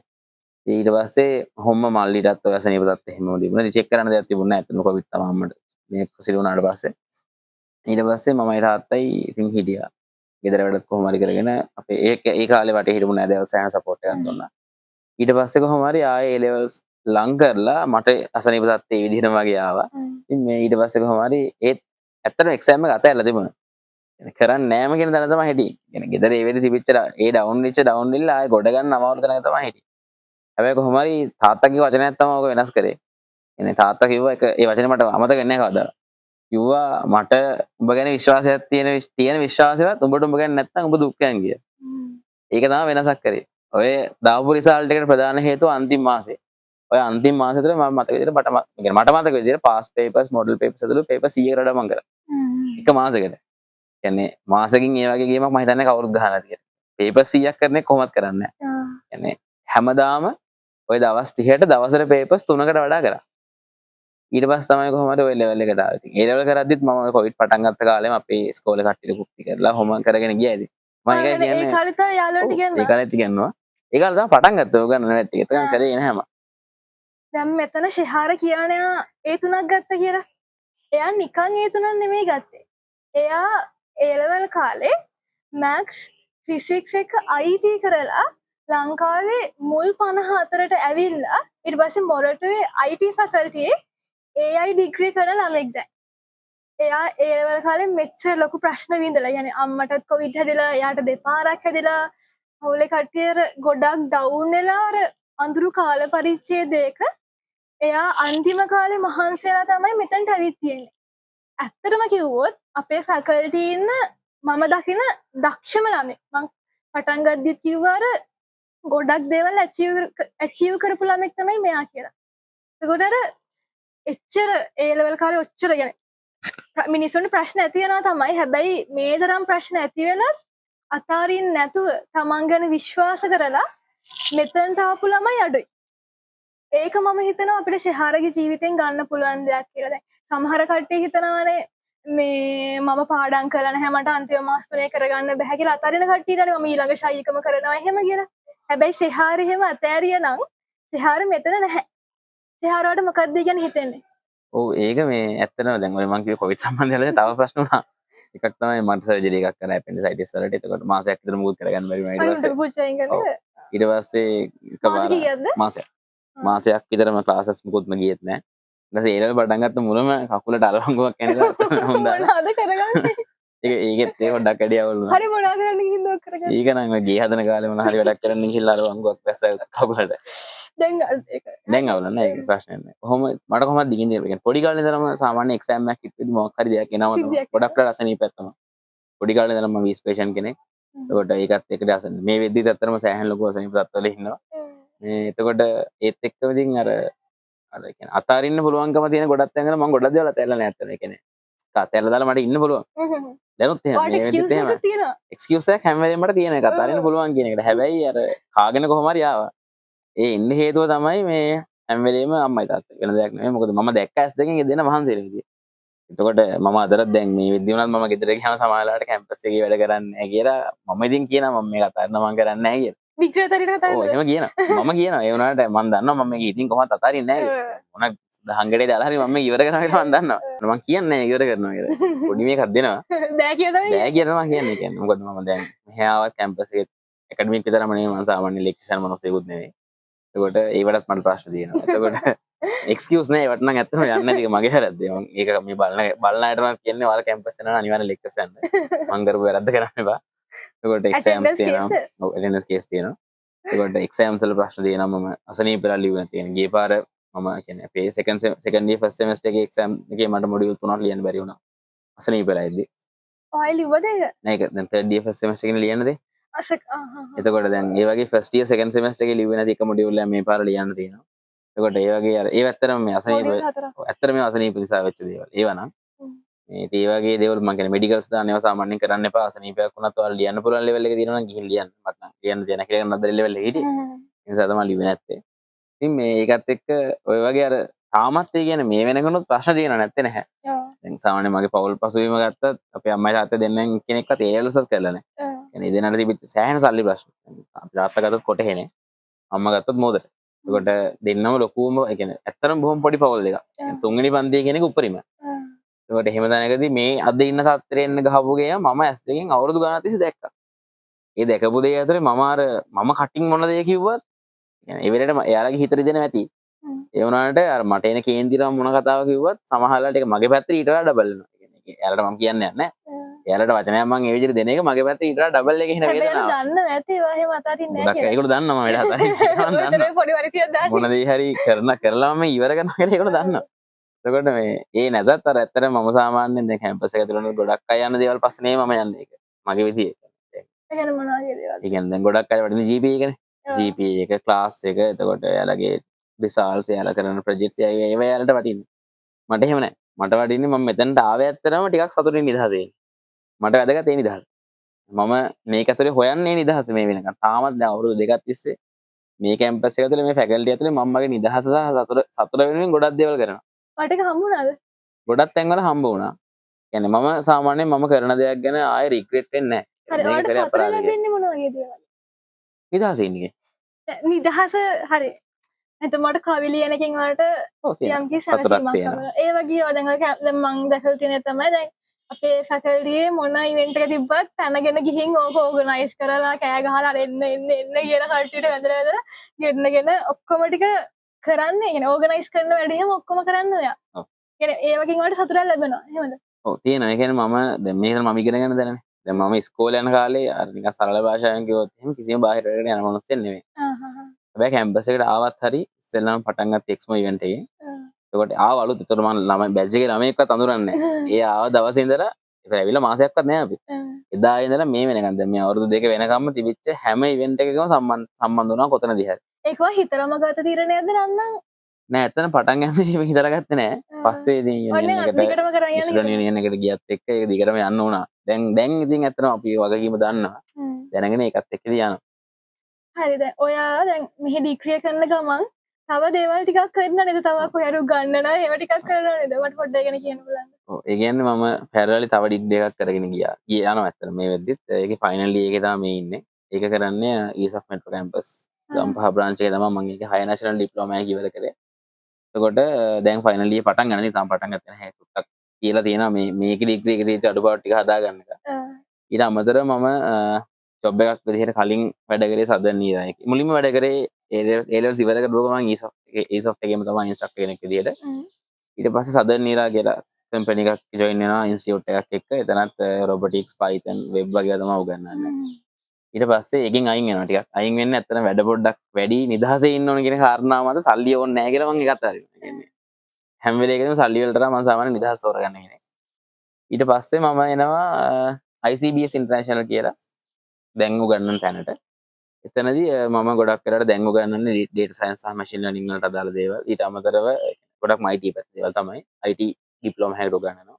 ඊට පස්සේ හොම්ම මල්ලිටත් ඔය සනීපතත් එහෙම තිබුණා. චෙක් කරන්න දෙයක් තිබුණේ නැහැ. ඇත්තටම කොවිඩ් තමයි අම්මට. මේ කුසිල වුණාට පස්සේ ඊට පස්සේ මමයි තාත්තයි ඉතින් හිටියා. ගෙදර වැඩත් කොහොම හරි කරගෙන අපේ ඒ කාලේ වටේ හිටපු නෑදෑයෝ සෑහෙන සපෝට් එකක් දුන්නා. ඊට පස්සේ කොහොම හරි ආයේ A levels ලං කරලා මට අසනීප තත්ත්වයේ විදිහටම වගේ ආවා. ඉතින් මේ ඊට පස්සේ කොහොම හරි ඒත් ඇත්තටම එක්සෑම් එක අතහැරලා තිබුණා. කරන්නේ නෑම කියන තැන තමයි හිටියේ. يعني ගෙදර ඒ වෙලේ තිබිච්ච ඒ ඩවුන් වෙලා ආයේ ගොඩ ගන්න අමාරු තැනක තමයි හිටියේ. හැබැයි කොහොම හරි තාත්තගේ වචනයක් තමයි ඔක වෙනස් කරේ. يعني තාත්තා කිව්වා ඒ වචනේ මට අමතක වෙන්නේ නැහැ කවදාවත්. කිව්වා මට උඹ ගැන විශ්වාසයක් තියෙන විශ්වාසයවත් උඹට උඹ ගැන නැත්තම් උඹ දුක්ඛයන් කිය. ඒක තමයි වෙනසක් කරේ. ඔය දාපු රිසල්ට් එකට ප්‍රධාන හේතුව අන්තිම මාසේ. ඔය අන්තිම මාසෙ තුල මම මතක විදිහට මට මතක විදිහට පාස් පේපර්ස් මොඩල් පේපර්ස් ඇතුළු පේපර් 100කට වඩා මම කරා. එක මාසෙකට. කියන්නේ මාසෙකින් ඒ වගේ ගේමක් මම හිතන්නේ කවුරුත් ගහලා නැති කියලා. පේපර් 100ක් කරන්නේ කොහොමත් කරන්නේ නැහැ. කියන්නේ හැමදාම ඔය දවස් 30ට දවසට පේපර්ස් 3කට වඩා කරා. ඊට පස්සේ තමයි කොහොමද ඔය ලෙවල් එකට ආවේ. ඉතින් ඒ ලෙවල් කරද්දිත් මම කොවිඩ් පටන් ගත්ත කාලෙම අපේ ඉස්කෝලේ කට්ටියට කුප්පි කරලා හොම කරගෙන ගියා ඉතින්. මම ඒකයි කියන්නේ. ඒ කාලේ තමයි යාළුවන්ට කියන්නේ. ඒ කාලෙත් ඉගෙනුවා. ඒ කාලේ තමයි පටන් ගත්තේ ඔය ගන්න නැට් එක. එතකන් කරේ නැහැ මම. දැන් මෙතන ශිහාර කියන්නේ ඒ තුනක් ගත්ත කියලා. එයා නිකන් ඒ තුනක් නෙමෙයි ගත්තේ. එයා A level කාලේ maths physics එක IT කරලා ලංකාවේ මුල් 54ට ඇවිල්ලා ඊට පස්සේ මොරටුවේ IT faculty AI ඩිග්‍රී කරන ළමෙක් දැන්. එයා A level කාලේ මෙච්චර ලොකු ප්‍රශ්න විඳලා. يعني අම්මටත් කොවිඩ් හැදිලා, එයාට දෙපාරක් හැදිලා, හවුලේ කට්ටිය ගොඩක් ඩවුන් වෙලා අර අඳුරු කාල පරිච්ඡේදයක එයා අන්තිම කාලේ මහන්සි වෙලා තමයි මෙතනට ඇවිත් තියෙන්නේ. ඇත්තටම කිව්වොත් අපේ ෆැකල්ටි ඉන්න මම දකින දක්ෂම ළමෙක්. මං පටන් ගද්දිත් කිව්වා අර ගොඩක් දේවල් ඇචීව් කරපු ළමෙක් තමයි මෙයා කියලා. ඒකට අර එච්චර ඒ ලෙවල් කාලේ ඔච්චර يعني මිනිස්සුන්ට ප්‍රශ්න ඇති වෙනවා තමයි. හැබැයි මේ තරම් ප්‍රශ්න ඇති වෙලත් අතාරින්න නැතුව තමන් ගැන විශ්වාස කරලා මෙතනට ආපු ළමයි අඩුයි. ඒක මම හිතනවා අපිට ශිහාරගේ ජීවිතෙන් ගන්න පුළුවන් දෙයක් කියලා. දැන් සමහර කට්ටිය හිතනවානේ මේ මම පාඩම් කරලා නැහැ මට අන්තිම මාස 3 කරගන්න බෑ කියලා අතාරින කට්ටියට මම ඊළඟ ශායිකම කරනවා එහෙම කියලා. හැබැයි ශිහාර එහෙම අතෑරියා නම් ශිහාර මෙතන නැහැ. ශිහාර වලට මොකක්ද කියන්නේ හිතෙන්නේ? ඔව් ඒක මේ ඇත්තටම දැන් ඔය මං කිව්ව කොවිඩ් සම්බන්ධයෙන් තව ප්‍රශ්න වුණා. එකක් තමයි මට සර්ජරි එකක් කරා ඇපෙන්ඩිසයිටිස් වලට. එතකොට මාසයක් විතර මුකුත් කරගන්න බැරි වුණා ඊට පස්සේ. ඊට පස්සේ මාසයක් විතරම ක්ලාසස් මුකුත්ම ගියෙත් නැහැ. ඊට පස්සේ ඒ ලෙවල් පටන් ගත්ත මුලම කකුලට අලවංගුවක් එනවා. හොඳයි. මොනවද කරගන්නේ? ඒකෙත් ඒ පොඩ්ඩක් වැඩි අවුල් වුණා. හරි මොනවද කරන්න ගිහින්ද ඔක් කරගන්නේ? ඒක නම් ඔය ගේ හදන කාලේ මොන හරි වැඩක් කරන්න ගිහිල්ලා අලවංගුවක් වැස්සා කකුලට. දැන් අවුල නැහැ ඒක ප්‍රශ්නයක් නැහැ. කොහොම මට කොහොමද දිගින් දිගට කියන්නේ පොඩි කාලේ ඉඳලම සාමාන්‍ය එක්සෑම් එකක් ඉක්කදී මොකක් හරි දෙයක් එනවම ගොඩක් වෙලා අසනීපයක් තමයි. පොඩි කාලේ ඉඳලම මම විස්පේෂන් කෙනෙක්. ඒකට ඒකත් එක්ක අසන මේ වෙද්දිත් ඇත්තටම සෑහෙන ලොකු අසනීප තත්ත්වවල ඉන්නවා. මේ එතකොට ඒත් එක්කම ඉතින් අර කියන්නේ අතාරින්න පුළුවන්කම තියෙන ගොඩක් තැන් වල මම ගොඩක් දේවල් අතහැරලා නැහැ ඇත්තට. ඒ කියන්නේ අතහැරලා දාලා මට ඉන්න පුළුවන්. දැනුත් එහෙම මේ වෙද්දිත් එහෙම එක්ස්කියුස් එකක් හැම වෙලේම මට තියෙන එක අතාරින්න පුළුවන් කියන එකට. හැබැයි අර කාගෙන කොහොම හරි ආවා. ඒ ඉන්න හේතුව තමයි මේ හැම වෙලේම අම්මයි තාත්තයි වෙන දෙයක් නෙමෙයි. මොකද මම දැක්ක ඇස් දෙකෙන් ඒ දෙන මහන්සියලා විදියට. එතකොට මම අදටත් දැන් මේ වෙද්දි වුණත් මම ගෙදර ගියාම සමහරවිට කැම්පස් එකේ වැඩ කරන්නේ නැහැ කියලා මම ඉතින් කියනවා මම මේක අතාරින්න මම කරන්නේ නැහැ කියලා. වික්‍රතරිට කතා කරලා. ඔව් එහෙම කියනවා. මම කියනවා ඒ වුණාට මම දන්නවා මම මේක ඉතින් කොහොමද අතාරින්නේ නැහැ කියලා. මොන දහංගඩේ දාලා හරි මම මේක ඉවර කරනවා කියලා මම දන්නවා. මම කියන්නේ නැහැ ඉවර කරනවා කියලා. පොඩි මේකක් දෙනවා. බෑ කියලා මම කියන්නේ. මොකද මම දැන් මෙහා ආවත් කැම්පස් එකේ ඇකඩමික් විතරම නෙමෙයි මම සාමාන්‍ය ලෙක්චර් මොනසෙකුත් නෙමෙයි. එතකොට ඒවටත් මට ප්‍රශ්න තියෙනවා. එතකොට එක්ස්කියුස් නෑ ඒවට නම් ඇත්තටම යන්නේ නැති එක මගේ වැරද්ද. මම ඒක මේ බලන අයට නම් කියන්නේ ඔයාලා කැම්පස් යනවා අනිවාර්යෙන් ලෙක්චර්ස් යන්න. මම කරපු වැරද්ද කරන්න එපා. එතකොට එක්සෑම්ස් තියෙනවා. ඔව් ඇටෙන්ඩන්ස් කේස් තියෙනවා. එතකොට එක්සෑම්ස් වල ප්‍රශ්න තියෙනවා මම අසනීප වෙලා ලියුව නැති කියන. ගිය පාර මම කියන්නේ අපේ සෙකන්ඩ් ඉයර් ෆස්ට් සෙමස්ටර් එකේ එක්සෑම් එකේ මට මොඩියුල් 3ක් ලියන්න බැරි වුණා. අසනීප වෙලා ඉද්දි. ඔය ලිව්වද ඒක? නෑ ඒක දැන් තර්ඩ් ඉයර් ෆස්ට් සෙමස්ටර් එකේ ලියන්නද? එතකොට දැන් ඒ වගේ ෆස්ට් ඉයර් සෙකන්ඩ් සෙමස්ටර් එකේ ලිව්වේ නැති එක මොඩියුල් එකක් මේ පාර ලියන්න තියෙනවා. එතකොට ඒ වගේ අර ඒ ඇත්තටම මේ අසනීප ඇත්තටම මේ අසනීප නිසා වෙච්ච දේවල්. ඒවා නම් මේ ඒ වගේ දේවල් මම කියන්නේ මෙඩිකල්ස් දාන්න ඒවා සාමාන්‍යයෙන් කරන්න එපා. අසනීපයක් වුණත් ඔයාලා ලියන්න පුළුවන් ලෙවල් එක තියෙනවා නම් ගිහින් ලියන්න. මට නම් ලියන්න දෙයක් නැහැ කියලා නද්දර ලෙවල් එකේ හිටියේ. ඒ නිසා තමයි ලිව්වේ නැත්තේ. ඉතින් මේ ඒකත් එක්ක ඔය වගේ අර තාමත් ඒ කියන්නේ මේ වෙනකනොත් ප්‍රශ්න තියෙනව නැත්තේ නැහැ. දැන් සාමාන්‍යයෙන් මගේ පෞල් පසුබිම ගත්තත් අපේ අම්මයි තාත්තයි දෙන්නෙන් කෙනෙක්වත් ඒ ලෙසත් කළා නැහැ. يعني දෙන්නාට තිබිච්ච සෑහෙන සල්ලි ප්‍රශ්න. අපි තාත්තා ගත්තත් කොටහෙනේ. අම්මා ගත්තත් මෝදට. ඒකට දෙන්නම ලොකුම ඒ කියන්නේ ඇත්තටම බොහොම පොඩි පවුල් දෙකක්. තුන්වෙනි පන්තියේ කෙනෙක් උපරිම. ඒකට එහෙම දැනකදී මේ අද ඉන්න තත්ත්වයට එන්න ගහපු ගේ මම S2කින් අවුරුදු ගණන් තිස්සේ දැක්කා. ඒ දැකපු දේ ඇතුලේ මම කටින් මොන දේ කිව්වත් يعني ඒ වෙලේට එයාලගේ හිතට දෙන ඇති. ඒ වුණාට අර මට එන කේන්තිරම මොන කතාව කිව්වත් සමහරවිට ඒක මගේ පැත්තට ඊට වඩා ඩබල් වෙනවා. يعني එයාලට මම කියන්නේ නැහැ. එයාලට වචනයක් මම ඒ විදිහට දෙන එක මගේ පැත්තට ඊට වඩා ඩබල් එකේ හින වේදනාවක්. දන්න ඇති ඒවා එහෙම අතාරින්නේ නැහැ කියලා. ඒකට දන්නවා මම වැඩ අතාරින්නේ. පොඩි වරිසියක් දාන්න. මොන දේ හරි කරලාම ඉවර කරනවා කියලා ඒකට දන්නවා. එතකොට මේ ඒ නැදත් අර ඇත්තටම මම සාමාන්‍යයෙන් දැන් කැම්පස් එක ඇතුළේ ගොඩක් අය යන දේවල් පස්සේ නෙමෙයි මම යන්නේ ඒක. මගේ විදිහේ. ඒ කියන්නේ මොනවා වගේ දේවල්? ඒ කියන්නේ දැන් ගොඩක් අය වටින GPA එකනේ. GPA එක ක්ලාස් එක එතකොට එයාලගේ රිසල්ට්ස් එයාලා කරන ප්‍රොජෙක්ට්ස් ඒවා එයාලට වටින්නේ. මට එහෙම නැහැ. මට වටින්නේ මම මෙතනට ආවේ ඇත්තටම ටිකක් සතුටින් නිදහසේ. මට වැදගත් ඒ නිදහස. මම මේක ඇතුලේ හොයන්නේ නිදහස මේ වෙනකන්. තාමත් දැන් අවුරුදු දෙකක් තිස්සේ මේ කැම්පස් එක ඇතුලේ මේ ෆැකල්ටි ඇතුලේ මම මගේ නිදහස සහ සතුට වෙනුවෙන් ගොඩක් දේවල් කරනවා. මට ඒක හම්බුණාද? ගොඩක් තැන්වල හම්බ වුණා. කියන්නේ මම සාමාන්‍යයෙන් මම කරන දෙයක් ගැන ආයෙ රිග්‍රෙට් වෙන්නේ නැහැ. හරි ඔයාලට සතුට ලැබෙන්නේ මොන වගේ දේවල්? නිදහසේ ඉන්නේ. නිදහස හරි. එතකොට කවි ලියන එකෙන් වලට යම් කිසි සැනසීමක් ලැබෙනවා. ඒ වගේ ඒවා දැන් මම දැකලා තියෙන තමයි දැන් අපේ ෆැකල්ටියේ මොන ඉවෙන්ට් එක තිබ්බත් පැනගෙන ගිහින් ඕක ඕගනයිස් කරලා කෑ ගහලා එන්න කියන කල්ටියට වැඳලා ගෙන්නගෙන ඔක්කොම ටික කරන්නේ. يعني ඕගනයිස් කරන වැඩේම ඔක්කොම කරන්නේ ඔයා. ඔව්. يعني ඒ වගේ වලට සතුටක් ලැබෙනවා. එහෙමද? ඔව් තියෙනවා. ඒ කියන්නේ මම දැන් මේක මම ඉගෙන ගන්න දැනනේ. දැන් මම ඉස්කෝලේ යන කාලේ අර නිකන් සරල භාෂාවෙන් කිව්වොත් එහෙම කිසිම බාහිර වැඩකට යන මොනොස්සෙන් නෙමෙයි. හැබැයි කැම්පස් එකට ආවත් හරි ඉස්සෙල්ලාම පටන් ගත්ත එක්ස්මෝ ඉවෙන්ට් එකේ. ඒකට ආව අලුත්. ඒතර මම ළමයි බැච් එකේ ළමයෙක්වත් අඳුරන්නේ නැහැ. ඒ ආව දවසේ ඉඳලා ඒක ඇවිල්ලා මාසයක්වත් නැහැ අපි. එදා ඉඳලා මේ වෙනකන් දැන් මේ අවුරුදු දෙක වෙනකම්ම තිබිච්ච හැම ඉවෙන්ට් එකකම සම්බන්ධ වුණා කොතනදී හරි. ඒක හිතරම ගත තීරණයක්ද නන්නම්? නෑ ඇත්තට පටන් ගන්න හිතලා ගත්තේ නෑ. පස්සේ ඉතින් දිගටම කරන් යන්නේ. ස්ටුඩන්ට් යුනියන් එකට ගියත් එක්ක ඒක දිගටම යන්න උනා. දැන් ඉතින් ඇත්තටම අපි වගකීම දන්නවා. දැනගෙන ඒකත් එක්ක යනවා. හරි දැන් ඔයා දැන් මෙහි ඩිග්‍රී කරන ගමන් තව දේවල් ටිකක් කරන්න නේද? තව කොහේරු ගන්නන ඒව ටිකක් කරනවා නේද? මට පොඩ්ඩක් ගැන කියන්න බලන්න. ඔව් ඒ කියන්නේ මම පැරලලි තව ඩිග්‍රී එකක් කරගෙන ගියා. යනවා ඇත්තට මේ වෙද්දිත්. ඒකේ ෆයිනල් එකේ තමයි මේ ඉන්නේ. ඒක කරන්නේ ESOFT Metro campus Gampaha branch එකේ තමයි මම ඒක හය නැෂනල් ඩිප්ලෝමා එක ඉවර කරේ. එතකොට දැන් ෆයිනල් ඉයර් පටන් ගන්න ඉතින් තාම පටන් ගත්තේ නැහැ. ටුක්ටක් කියලා තියෙනවා මේකේ ඩිග්‍රී එකේ තියෙච්ච අඩුපාඩු ටික හදාගන්න එක. ඊට අමතරව මම ජොබ් එකක් විදිහට කලින් වැඩ කරේ සදර්න් නීරා එකේ. මුලින්ම වැඩ කරේ A levels ඉවර කරලා මම ESOF එකේම තමයි ඉන්ස්ට්‍රක්ටර් කෙනෙක් විදිහට. ඊට පස්සේ සදර්න් නීරා කියලා කම්පැනි එකක් ජොයින් වෙනවා ඉන්ස්ටිටියුට් එකක් එක්ක. එතනත් රොබොටික්ස්, Python, වෙබ් වගේ තමයි උගන්වන්නේ. ඊට පස්සේ එකෙන් අයින් වෙනවා ටිකක්. අයින් වෙන්න ඇත්තට වැඩ පොඩ්ඩක් වැඩි නිදහසේ ඉන්න ඕන කියන කාරණාව මත සල්ලි ඕනේ නැහැ කියලා මම ඒකත් හරිනවා. කියන්නේ හැම වෙලේකදම සල්ලි වලට මම සාමාන්‍ය නිදහස් තෝරගන්න කෙනෙක්. ඊට පස්සේ මම එනවා ICBS International කියලා දැන් උගන්වන තැනට. එතනදී මම ගොඩක් වෙලාවට දැන් උගන්වන්නේ data science සහ machine learning වලට අදාළ දේවල්. ඊට අමතරව ගොඩක් IT පැත්තේ දේවල් තමයි. IT diploma එකකට උගන්වනවා.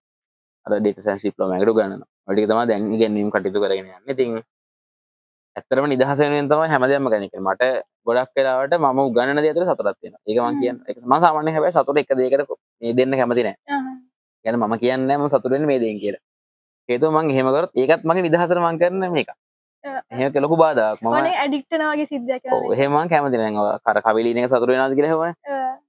අර data science diploma එකකට උගන්වනවා. ඔය ටික තමයි දැන් ඉගෙනීම් කටයුතු කරගෙන යන්නේ. ඉතින් ඇත්තටම නිදහස වෙනුවෙන් තමයි හැමදේම කරන්නේ. මට ගොඩක් වෙලාවට මම උගන්වන දේ ඇතුලේ සතුටක් තියෙනවා. ඒක මම කියන්නේ. ඒක මම සාමාන්‍යයෙන් හැබැයි සතුට එක දෙයකට මේ දෙන්න කැමති නැහැ. يعني මම කියන්නේ නැහැ මම සතුට වෙන්නේ මේ දෙයින් කියලා. හේතුව මම එහෙම කරොත් ඒකත් මගේ නිදහසට මම කරන මේක. එහෙම ලොකු බාධාවක්. මම අනේ ඇඩික්ට් වෙනවා වගේ සිද්ධියක් ඔව් එහෙම මම කැමති නැහැ. කර කවිලින එක සතුට වෙනවාද කියලා හෙවනේ.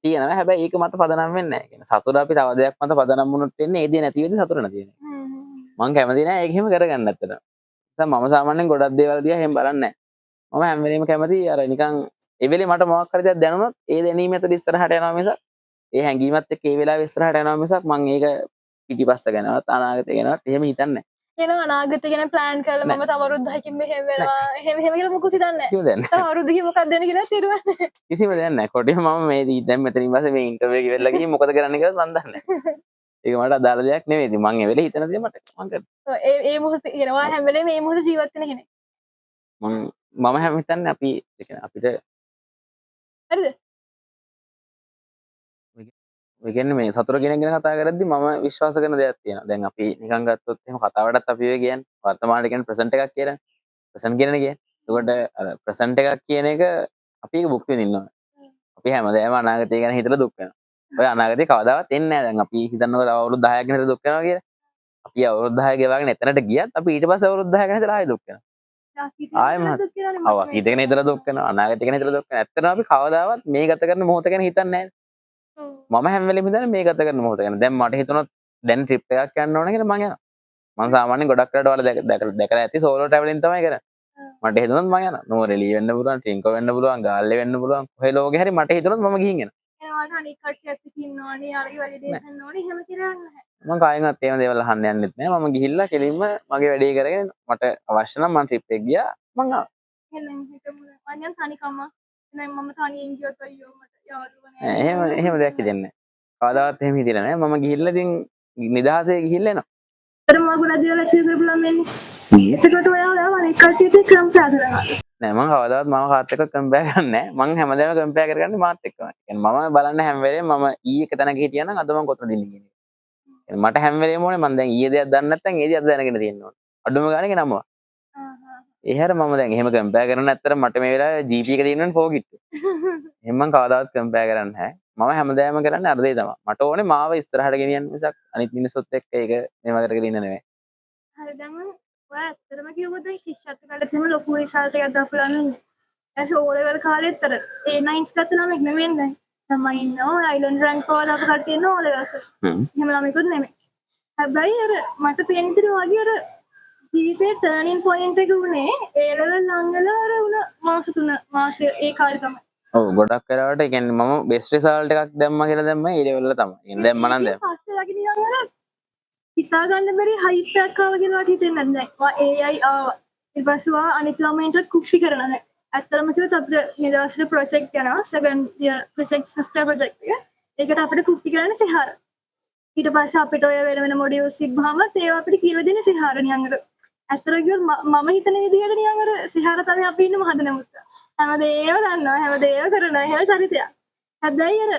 තියෙනවා. හැබැයි ඒක මත පදනම් වෙන්නේ නැහැ. يعني සතුට අපි තව දෙයක් මත පදනම් වුණොත් වෙන්නේ ඒ දේ නැති වෙද්දි සතුට නැති වෙනවා. මම කැමති නැහැ ඒක එහෙම කරගන්න ඇත්තට. මම සාමාන්‍යයෙන් ගොඩක් දේවල් දිහා එහෙම බලන්නේ නැහැ. මම හැම වෙලේම කැමති අර නිකන් ඒ වෙලේ මට මොකක් හරි දෙයක් දැනුණොත් ඒ දැනීම ඇතුළේ ඉස්සරහට යනවා මිසක් ඒ හැඟීමත් එක්ක ඒ වෙලාවේ ඉස්සරහට යනවා මිසක් මම ඒක පිටිපස්ස ගැනවත් අනාගතය ගැනවත් එහෙම හිතන්නේ නැහැ. කියන අනාගතය ගැන ප්ලෑන් කරලා මම තව අවුරුද්දකින් මෙහෙම වෙනවා එහෙම කියලා මොකුත් හිතන්නේ නැහැ. කිසිම දෙයක් නැහැ. තව අවුරුද්දකින් මොකක්ද වෙන්නේ කියලා තේරුම් නැහැ. කිසිම දෙයක් නැහැ. කොටිම මම මේ දැන් මෙතනින් පස්සේ මේ ඉන්ටර්විව් එක ඉවරලා ගිහින් මොකද කරන්න කියලා මම දන්නේ නැහැ. ඒක මට අදාළ දෙයක් නෙවෙයි. ඉතින් මම ඒ වෙලේ හිතන දේ මට මම කරනවා. ඒ මොහොතේ කියනවා හැම වෙලේම මේ මොහොතේ ජීවත් වෙන කෙනෙක්. මම හැම හිතන්නේ අපි ඒ කියන්නේ අපිට හරිද? ඒ කියන්නේ මේ සතුට කෙනෙක් ගැන කතා කරද්දි මම විශ්වාස කරන දෙයක් තියෙනවා. දැන් අපි නිකන් ගත්තොත් එහෙම කතාවටත් අපි ඔය කියන්නේ වර්තමානයේ කියන්නේ ප්‍රසන්ට් එකක් කියලා. ප්‍රසන්ට් කියන්නේ කියන්නේ. ඒකට අර ප්‍රසන්ට් එකක් කියන එක අපි ඒක භුක්ති විඳින්න ඕනේ. අපි හැමදේම අනාගතය ගැන හිතලා දුක් වෙනවා. ඔය අනාගතේ කවදාවත් එන්නේ නැහැ. දැන් අපි හිතන්නකෝ අවුරුදු 10ක් ගෙනද දුක් වෙනවා කියලා. අපි අවුරුදු 10 ගෙවාගෙන එතනට ගියත් අපි ඊට පස්සේ අවුරුදු 10 ගෙනද ආයෙ දුක් වෙනවා. ආයෙ මහත් අතීතේ ගැන හිතලා දුක් වෙනවා. අනාගතේ ගැන හිතලා දුක් වෙනවා. ඇත්තටම අපි කවදාවත් මේ ගත කරන මොහොත ගැන හිතන්නේ නැහැ. මම හැම වෙලෙම හිතන්නේ මේ ගත කරන මොහොත ගැන. දැන් මට හිතුණොත් දැන් ට්‍රිප් එකක් යන්න ඕන කියලා මම යනවා. මම සාමාන්‍යයෙන් ගොඩක් රටවල දැකලා ඇති සෝලෝ ට්‍රැවලින් තමයි කරන්නේ. මට හිතුණොත් මම යනවා. නෝරෙලි වෙන්න පුළුවන්, ටින්කෝ වෙන්න පුළුවන්, ගාල්ලේ වෙන්න පුළුවන්. කොහේ ලෝකේ හරි මට හිතුණොත් මම ගිහින් එනවා. ඒවට අනික් කට්ටියත් ඉන්නවනේ යාළුවෝ වැලිඩේෂන් ඕනේ එහෙම කියලා නැහැ. මම කායින්වත් එහෙම දේවල් අහන්න යන්නෙත් නෑ. මම ගිහිල්ලා කෙලින්ම මගේ වැඩේ කරගෙන මට අවශ්‍ය නම් මම ට්‍රිප් එක ගියා. මං ආවා. එහෙනම් හිතමු අනියන් තනිකම එහෙනම් මම තනියෙන් ගියොත් අයියෝ මට යාළුවෝ නෑ. එහෙම දෙයක් හිතෙන්නේ නෑ. කවදාවත් එහෙම හිතිලා නෑ. මම ගිහිල්ලා ඉතින් නිදහසේ ගිහිල්ලා එනවා. අර මම ගොඩක් දේවල් ඇචීව් කරපු ළමෙන්නේ. එතකොට ඔයාලා අනික් කට්ටියට කම්පෙයාර් කරනවා. නෑ මම කවදාවත් මම කාත් එක්ක කම්පෙයාර් කරන්නේ නෑ. මං හැමදාම කම්පෙයාර් කරගන්නේ මාත් එක්කමයි. කියන්නේ මම බලන්නේ හැම වෙලේම මම ඊ එක තැනක හිටියා නම් අද මං කොතනද ඉන්නේ කියන එක. මට හැම වෙලේම ඕනේ මං දැන් ඊයේ දෙයක් දන්නේ නැත්නම් ඒ දේ අද දැනගෙන තියෙන්න ඕනේ. අඩුම ගානේ නමවා. ඒ හැර මම දැන් එහෙම කම්පෙයාර් කරන්නේ නැත්තම් මට මේ වෙලාවේ GP එක තියෙනවනේ ෆෝගිට්. එහෙනම් මං කවදාවත් කම්පෙයාර් කරන්නේ නැහැ. මම හැමදාම කරන්නේ අර දේ තමයි. මට ඕනේ මාව ඉස්සරහට ගෙනියන්න මිසක් අනිත් මිනිස්සුත් එක්ක ඒක මේව කරගෙන ඉන්න නෙමෙයි. හරි දැන් ඔය ඇත්තටම කිව්වොත් දැන් ශිෂ්‍යත්ව කාලෙත් එහෙම ලොකු රිසල්ට් එකක් දාපුලා නෙන්නේ. ඇස් ඕ ලෙවල් කාලෙත් අර A9s ගත්ත ළමෙක් නෙමෙයි දැන්. තමයි ඉන්නවා අයිලන්ඩ් රැන්ක් පාවල අප කට්ටිය ඉන්නවා ඕ ලෙවල්ස්. එහෙම ළමෙකුත් නෙමෙයි. හැබැයි අර මට පේන විදිහට වගේ අර ජීවිතේ ටර්නින් පොයින්ට් එක උනේ ඒ ලෙවල් ළඟලා අර උන මාස 3 මාසෙ ඒ කාලේ තමයි. ඔව් ගොඩක් වෙලාවට ඒ කියන්නේ මම බෙස්ට් රිසල්ට් එකක් දැම්මා කියලා දැම්මා ඒ ලෙවල් වල තමයි. يعني දැම්ම නම් දැම්ම. පස්සේ වගේ නිකන් අර හිතා ගන්න බැරි හයිප් එකක් ආවා කියලා මට හිතෙන්නේ නැහැ. වා AI ආවා. ඊට පස්සේ වා අනිත් ළමයින්ට කුක්ෂි කරනවා නැහැ. ඇත්තටම කිව්වොත් අපිට නිදර්ශන ප්‍රොජෙක්ට් යනවා 7 year ප්‍රොජෙක්ට් සොෆ්ට්වෙයාර් ප්‍රොජෙක්ට් එක. ඒකට අපිට කුක්ටි කරන්න සිහාර. ඊට පස්සේ අපිට ඔය වෙන වෙන මොඩියුල්ස් තිබ්බහම ඒවා අපිට කියලා දෙන්නේ සිහාර නිකන් අර. ඇත්තටම කිව්වොත් මම හිතන විදිහට නිකන් අර සිහාර තමයි අපි ඉන්න මහදන මුත්ත. හැමදේම දන්නවා හැමදේම කරනවා එහෙම චරිතයක්. හැබැයි අර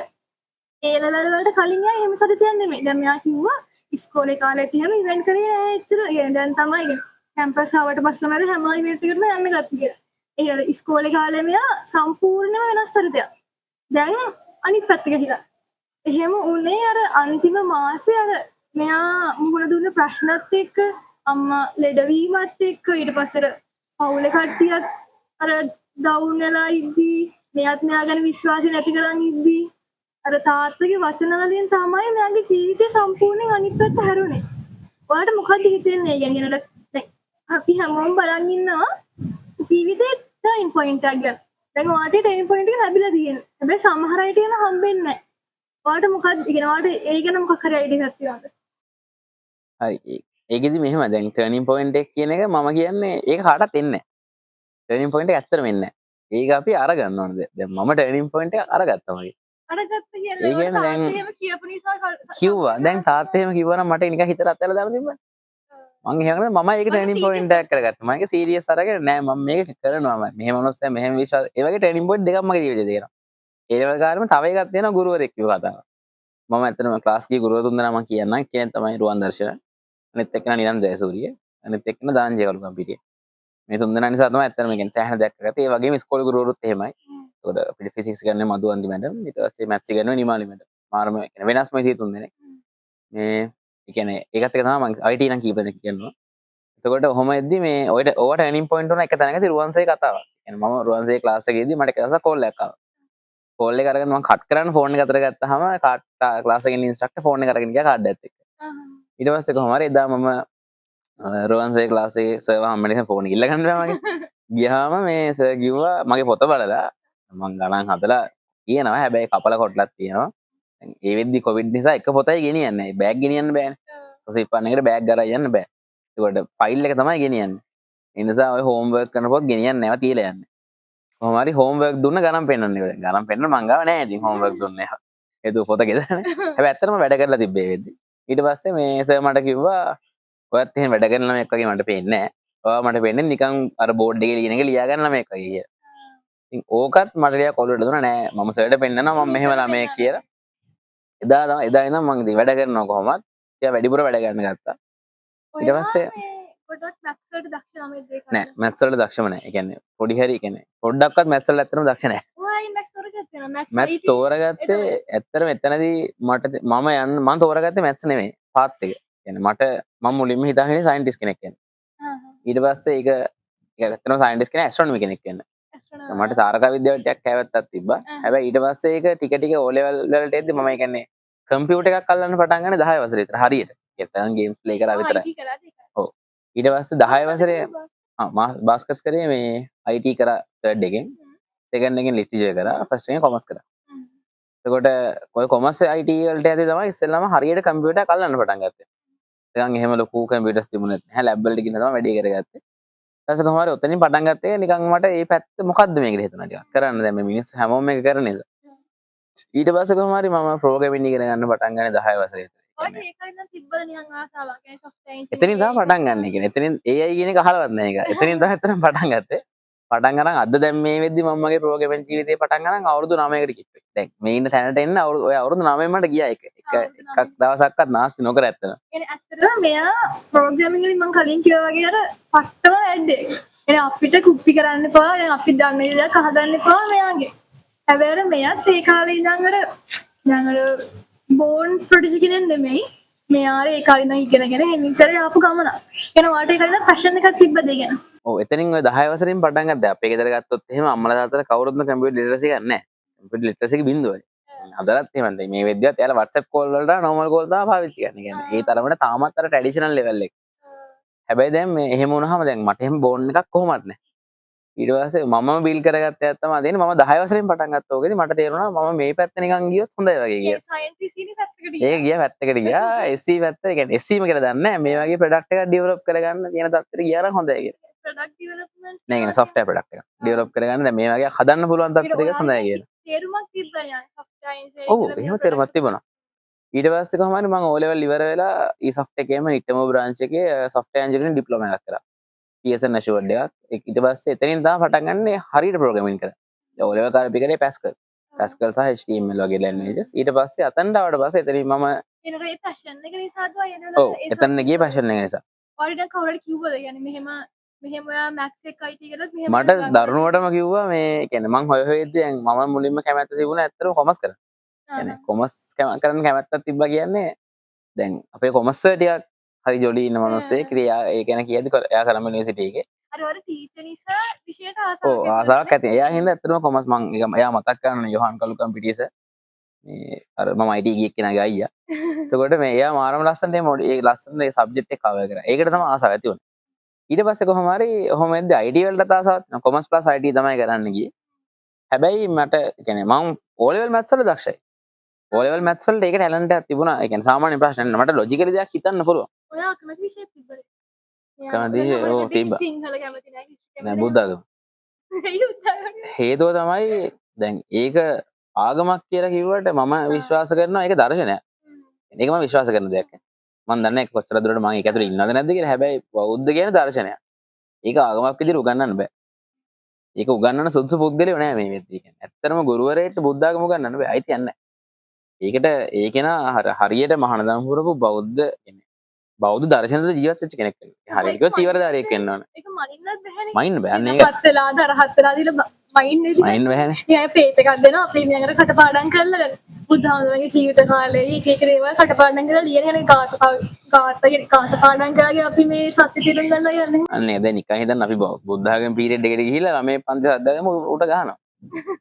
ඒ ලෙවල් වලට කලින් යා එහෙම චරිතයක් නෙමෙයි. දැන් මෙයා කිව්වා ඉස්කෝලේ කාලේත් එහෙම ඉවෙන්ට් කරේ නෑ එච්චර. يعني දැන් තමයි කැම්පස් ආවට පස්සේ මම හැම ඉවෙන්ට් එකකටම යන්න ගත්තා කියලා. ඒ ඉස්කෝලේ කාලේ මෙයා සම්පූර්ණයෙන්ම වෙනස් චරිතයක්. දැන් අනිත් පැත්ත ගිහිලා. එහෙම උනේ අර අන්තිම මාසේ අර මෙයා මුහුණ දුන්න ප්‍රශ්නත් එක්ක අම්මා ලෙඩවීමත් එක්ක ඊට පස්සේ පවුලේ කට්ටියත් අර ඩවුන් වෙලා ඉද්දි මෙයාත් මෙයා ගැන විශ්වාසය නැති කරන් ඉද්දි අර තාත්තගේ වචන වලින් තමයි මෙයාගේ ජීවිතේ සම්පූර්ණයෙන් අනිත් පැත්ත හැරුණේ. ඔයාලට මොකක්ද හිතෙන්නේ? يعني දැන් අපි හැමෝම බලන් ඉන්නවා ජීවිතේ ටර්නින් පොයින්ට් එකක් ගැන. දැන් ඔයාලට ටර්නින් පොයින්ට් එක ලැබිලා තියෙනවා. හැබැයි සමහර අයට එහෙම හම්බෙන්නේ නැහැ. ඔයාලට මොකක්ද? يعني ඔයාලට ඒ ගැන මොකක් හරි අයිඩියා එකක් තියෙනවද? හරි. ඒකෙදි මෙහෙම දැන් ටර්නින් පොයින්ට් එක කියන එක මම කියන්නේ ඒක කාටවත් එන්නේ නැහැ. ටර්නින් පොයින්ට් එක ඇත්තටම එන්නේ නැහැ. ඒක අපි අරගන්න ඕනද? දැන් මම ටර්නින් පොයින්ට් එක අරගත්තා මගේ. අරගත්ත ඒ කියන්නේ දැන් එහෙම කියපු නිසා කිව්වා. දැන් තාත්තා එහෙම කිව්වා නම් මට නිකන් හිතට අතහැරලා දාන්න තිබ්බා. මං එහෙම නෙමෙයි මම ඒක ටර්නින් පොයින්ට් එකක් කරගත්තා. මම ඒක සීරියස් අරගෙන නෑ මම මේක කරනවා මම. මෙහෙම මොනොත් මෙහෙම විශ්වාස. ඒ වගේ ටර්නින් පොයින්ට් දෙකක් මගේ ජීවිතේ තියෙනවා. ඒ වගේ කාර්යම තව එකක් තියෙනවා ගුරුවරයෙක් කිව්ව කතාවක්. මම ඇත්තටම ක්ලාස් ගිය ගුරුවරු තුන්දෙනා මම කියන්නම්. කෙනෙක් තමයි රුවන් දර්ශන. අනිත් එක්කෙනා නිලන් ජයසූරිය. අනිත් එක්කෙනා දානජය කලුකම්පිටිය. මේ තුන්දෙනා නිසා තමයි ඇත්තටම කියන්නේ සෑහෙන දෙයක් කරගත්තේ. ඒ වගේම ඉස්කෝලේ ගුරුවරුත් එහෙමයි. ඒකට අපිට ෆිසික්ස් ගන්න මදුවන්දි මැඩම්. ඊට පස්සේ මැත්ස් ගන්නවා නිමාලි මැඩම්. මාරම කියන්නේ වෙනස්ම විදිහේ තුන්දෙනෙක්. මේ ඒ කියන්නේ ඒකත් එක තමයි මම IT නම් කීප දෙනෙක් කියනවා. එතකොට ඔහොම එද්දි මේ ඔයට ඕව ටර්නින් පොයින්ට් උන එක තැනකදී රුවන්සේ කතාවක්. يعني මම රුවන්සේ ක්ලාස් එකේදී මට එක දවසක් කෝල් එකක් ආවා. කෝල් එක අරගෙන මම කට් කරන්න ෆෝන් එක අතට ගත්තාම ක්ලාස් එකේ ඉන්ස්ට්‍රක්ටර් ෆෝන් එක අරගෙන ගියා කාඩ් එකත් එක්ක. ඊට පස්සේ කොහොම හරි එදා මම රුවන්සේ ක්ලාස් එකේ සර්වර් හම්බෙන්න ෆෝන් එක ඉල්ල ගන්න බෑ මගේ. ගියාම මේ සර් කිව්වා මගේ පොත බලලා මම ගණන් හදලා කියනවා හැබැයි කපල කොටලක් තියෙනවා. දැන් ඒ වෙද්දි කොවිඩ් නිසා එක පොතයි ගෙනියන්නේ. බෑග් ගෙනියන්න බෑනේ. සොසිප්පන් එකට බෑග් ගරා යන්න බෑ. ඒකට ෆයිල් එක තමයි ගෙනියන්නේ. ඒ නිසා ඔය හෝම්වර්ක් කරන පොත් ගෙනියන්නේ නැව තියලා යන්නේ. කොහොම හරි හෝම්වර්ක් දුන්න ගණන් පෙන්නන්නේ. දැන් ගණන් පෙන්නන මං ගාව නෑ ඉතින් හෝම්වර්ක් දුන්නේ. ඒක පොත ගෙදරනේ. හැබැයි ඇත්තටම වැඩ කරලා තිබ්බේ ඒ වෙද්දි. ඊට පස්සේ මේ සර් මට කිව්වා ඔයත් එහෙම වැඩ කරන ළමෙක් වගේ මට පේන්නේ නෑ. ඔයා මට පේන්නේ නිකන් අර බෝඩ් එකේ ලියන එක ලියා ගන්න ළමෙක් වගේ කියලා. ඉතින් ඕකත් මට ටිකක් ඔළුවට දුන්නා නෑ මම සර්ට පෙන්නනවා මම මෙහෙම ළමයෙක් කියලා. එදා ඉඳන් මම ඉතින් වැඩ කරනවා කොහොමත්. ටික වැඩිපුර වැඩ ගන්න ගත්තා. ඊට පස්සේ පොඩක් මැත්ස් වලට දක්ෂ ළමයි දෙක. නෑ මැත්ස් වලට දක්ෂම නෑ. ඒ කියන්නේ පොඩි හරි කියන්නේ පොඩ්ඩක්වත් මැත්ස් වල ඇත්තටම දක්ෂ නෑ. ඔයයි මැත්ස් වලට මැත්ස් තෝරගත්තේ ඇත්තටම එතනදී මට මම තෝරගත්තේ මැත්ස් නෙමෙයි පාත් එක. يعني මට මම මුලින්ම හිතාගෙන සයන්ටිස්ට් කෙනෙක් වෙන්න. ඊට පස්සේ ඒක ඇත්තටම සයන්ටිස්ට් කෙනෙක් ඇස්ට්‍රොනොමි කෙනෙක් වෙන්න. මට තාරකා විද්‍යාවට ටිකක් කැමැත්තක් තිබ්බා. හැබැයි ඊට පස්සේ ඒක ටික ටික O level වලට එද්දි මම කියන්නේ කම්පියුටර් එකක් අල්ලන්න පටන් ගන්නේ 10 වසරේ විතර හරියට. ඒතන ගේම්ස් ප්ලේ කරා විතරයි. ඔව්. ඊට පස්සේ 10 වසරේ මාස්ටර්ස් කරේ මේ IT කරා තර්ඩ් එකෙන්. සෙකන්ඩ් එකෙන් ලිටරචර් කරා. ෆස්ට් එකෙන් කොමර්ස් කරා. එතකොට ඔය කොමර්ස් IT වලට ඇදී තමයි ඉස්සෙල්ලාම හරියට කම්පියුටර් එකක් අල්ලන්න පටන් ගත්තේ. නිකන් එහෙම ලොකු කම්පියුටර්ස් තිබුණෙත් නැහැ. ලැබ් වලට ගිහින් තමයි වැඩේ කරගත්තේ. ඊට පස්සේ කොහොමද ඔතනින් පටන් ගත්තේ නිකන් මට මේ පැත්ත මොකද්ද මේක කියලා හිතුණා ටිකක්. කරන්න දැන් මේ මිනිස්සු හැමෝම මේක කරන නිසා. ඊට පස්සේ කොහොම හරි මම ප්‍රෝග්‍රෑමින් ඉගෙන ගන්න පටන් ගන්නේ 10 වසරේ. ඔය ඒකයි නම් තිබ්බද නිකන් ආසාවක්. ඒ software engineering. එතනින් තමයි පටන් ගන්න. ඒ කියන්නේ එතනින් AI කියන එක අහලවත් නැහැ ඒක. එතනින් තමයි ඇත්තටම පටන් ගත්තේ. පටන් ගන්න අද දැන් මේ වෙද්දි මම මගේ ප්‍රෝග්‍රෑමින් ජීවිතේ පටන් ගන්න අවුරුදු 9කට කිව්වේ. දැන් මේ ඉන්න තැනට එන්න අවුරුදු 9න් මට ගියා එකක් දවසක්වත් නාස්ති නොකර ඇත්තටම. يعني ඇත්තටම මෙයා ප්‍රෝග්‍රෑමින් වලින් මම කලින් කිව්වා වගේ අර පට්ටම වැඩේ. يعني අපිට කුප්පි කරන්න එපා. يعني අපි දන්නේ දේක් අහගන්න එපා මෙයාගේ. හැබැයි මෙයාත් ඒ කාලේ ඉඳන් අර බෝන් ප්‍රොඩියුසර් කෙනෙක් නෙමෙයි. මෙයා ඒ කාලේ ඉඳන් ඉගෙනගෙන එනිසාර ආපු ගමන. يعني වාට ඒ කාලේ ඉඳන් පැෂන් එකක් තිබ්බද ඒ ගැන? ඔව් එතනින් ඔය 10 වසරින් පටන් ගත්තා. අපේ ගෙදර ගත්තොත් එහෙම අම්මලා තාත්තලා කවුරුත්ම කම්පියුටර් ලිටරසි එකක් නැහැ. කම්පියුටර් ලිටරසි එක බිඳුවයි. අදලත් එහෙමයි. මේ වෙද්දිවත් එයාලා WhatsApp කෝල් වලට normal කෝල් තමයි පාවිච්චි කරන්නේ. කියන්නේ ඒ තරමට තාමත් අර ට්‍රැඩිෂනල් ලෙවල් එක. හැබැයි දැන් මේ එහෙම වුණාම දැන් මට එහෙම බෝන් එකක් කොහොමත් නැහැ. ඊට පස්සේ මම බිල් කරගත්ත ඇත්තම අදින්නේ මම 10 වසරෙන් පටන් ගත්තා. ඕකෙදි මට තේරුණා මම මේ පැත්ත නිකන් ගියොත් හොඳයි වගේ කියලා. සයන්ටිස්ට් ඉන්නේ පැත්තකට ගියා. ඒක ගියා පැත්තකට ගියා. SC පැත්ත, ඒ කියන්නේ SCම කියලා දන්නේ නැහැ. මේ වගේ ප්‍රොඩක්ට් එකක් ඩෙවලොප් කරගන්න තියෙන තත්ත්වෙට ගියා නම් හොඳයි කියලා. ප්‍රොඩක්ට් ඩෙවලොප්මන්ට් නෑ කියන්නේ software product එකක් ඩෙවලොප් කරගන්න දැන් මේ වගේ හදන්න පුළුවන් තත්ත්වයක හොඳයි කියලා. තේරුමක් තිබ්බනේ අර software engineering. ඔව් එහෙම තේරුමක් තිබුණා. ඊට පස්සේ කොහොම හරි මම O level ඉවර වෙලා e software එකේම නිට්ටම branch එකේ software engineering diploma එකක් කරා. PSN assured එකක්. ඊට පස්සේ එතනින් තමයි පටන් ගන්නේ හරියට programming කරා. දැන් O level කාලේ අපි කරේ Pascal. Pascal සහ HTML වගේ languages. ඊට පස්සේ අතනට ආවට පස්සේ එතනින් මම එනකොට ඒ passion එක නිසාද වයි ඔව් එතන ගියේ passion එක නිසා. ඔයාලට කවුරුහරි කිව්වද? يعني මෙහෙම ඔයා මැක්ස් එක IT කරලා මෙහෙම මට දරුණුවටම කිව්වා මේ කියන්නේ මං හොය හොයද්දී දැන් මම මුලින්ම කැමැත්ත තිබුණා ඇත්තටම කොමර්ස් කරන්න. يعني කොමර්ස් කරන්න කැමැත්තක් තිබ්බා කියන්නේ දැන් අපේ කොමර්ස් ටිකක් හරි ජොලි ඉන්න මිනිස්සේ ක්‍රියා ඒ ගැන කියද්දි එයා කරම යුනිවර්සිටි එකේ අර වල ටීචර් නිසා විෂයට ආසාවක් ඔව් ආසාවක් ඇති. එයා හින්දා ඇත්තටම කොමර්ස් මං එයා මතක් කරන්නේ යොහන් කලුකම් පිටියස මේ අර මම IT ගියෙක් කෙනාගේ අයියා. එතකොට මේ එයා මාරම ලස්සනට ඒ ලස්සන ඒ සබ්ජෙක්ට් එක කවර් කරා. ඒකට තමයි ආසාව ඇති වුනේ. ඊට පස්සේ කොහොම හරි ඔහොම එද්දි IT වලට ආසාවක් තියෙනවා. කොමර්ස් ප්ලස් IT තමයි කරන්න ගියේ. හැබැයි මට කියන්නේ මම O level maths වල දක්ෂයි. O level maths වලට ඒක ටැලන්ට් එකක් තිබුණා. ඒ කියන්නේ සාමාන්‍ය ප්‍රශ්න නෙවෙයි. මට ලොජිකලි දෙයක් හිතන්න පුළුවන්. ඔයා කැමති විෂයක් තිබ්බද? කැමති ඔව් තිබ්බා. සිංහල කැමති නැහැ. නෑ බුද්ධාගම. හේතුව තමයි දැන් ඒක ආගමක් කියලා කිව්වට මම විශ්වාස කරනවා ඒක දර්ශනයක්. ඒක මම විශ්වාස කරන දෙයක්. මම දන්නේ කොච්චර දුරට මම ඒක ඇතුලේ ඉන්නවද නැද්ද කියලා. හැබැයි බෞද්ධ කියන දර්ශනයක්. ඒක ආගමක් විදිහට උගන්වන්න බෑ. ඒක උගන්වන සුදුසු පුද්ගලයෝ නෑ මේ වෙද්දී කියන්නේ. ඇත්තටම ගුරුවරයෙක්ට බුද්ධ ආගම උගන්වන්න බෑ. අයිතියක් නෑ. ඒකට ඒකේන හරියට මහානදම් පුරපු බෞද්ධ කියන්නේ බෞද්ධ දර්ශනවල ජීවත් වෙච්ච කෙනෙක් වෙන්න. හරියට කිව්ව චීවරධාරියෙක් වෙන්න ඕන. ඒක මනින්නත් බැහැනේ. මයින් බෑනේ ඒක. පත් වෙලා දරහත් වෙලා දීලා මයින් නෙදී. මයින් බෑනේ. ඊය පේප් එකක් දෙනවා අපි මෙයාකට කටපාඩම් කරලා බුද්ධාගමගේ ජීවිත කාලේ එක එක දේවල් කටපාඩම් කරලා ලියන හැනේ කටපාඩම් කරලාගේ අපි මේ සත්‍ය තේරුම් ගන්නවා කියන්නේ. අනේ දැන් නිකන් හිතන්න අපි බුද්ධාගම පීරියඩ් එකට ගිහිල්ලා ළමයි පන්ති සද්දාගම උට ගහනවා.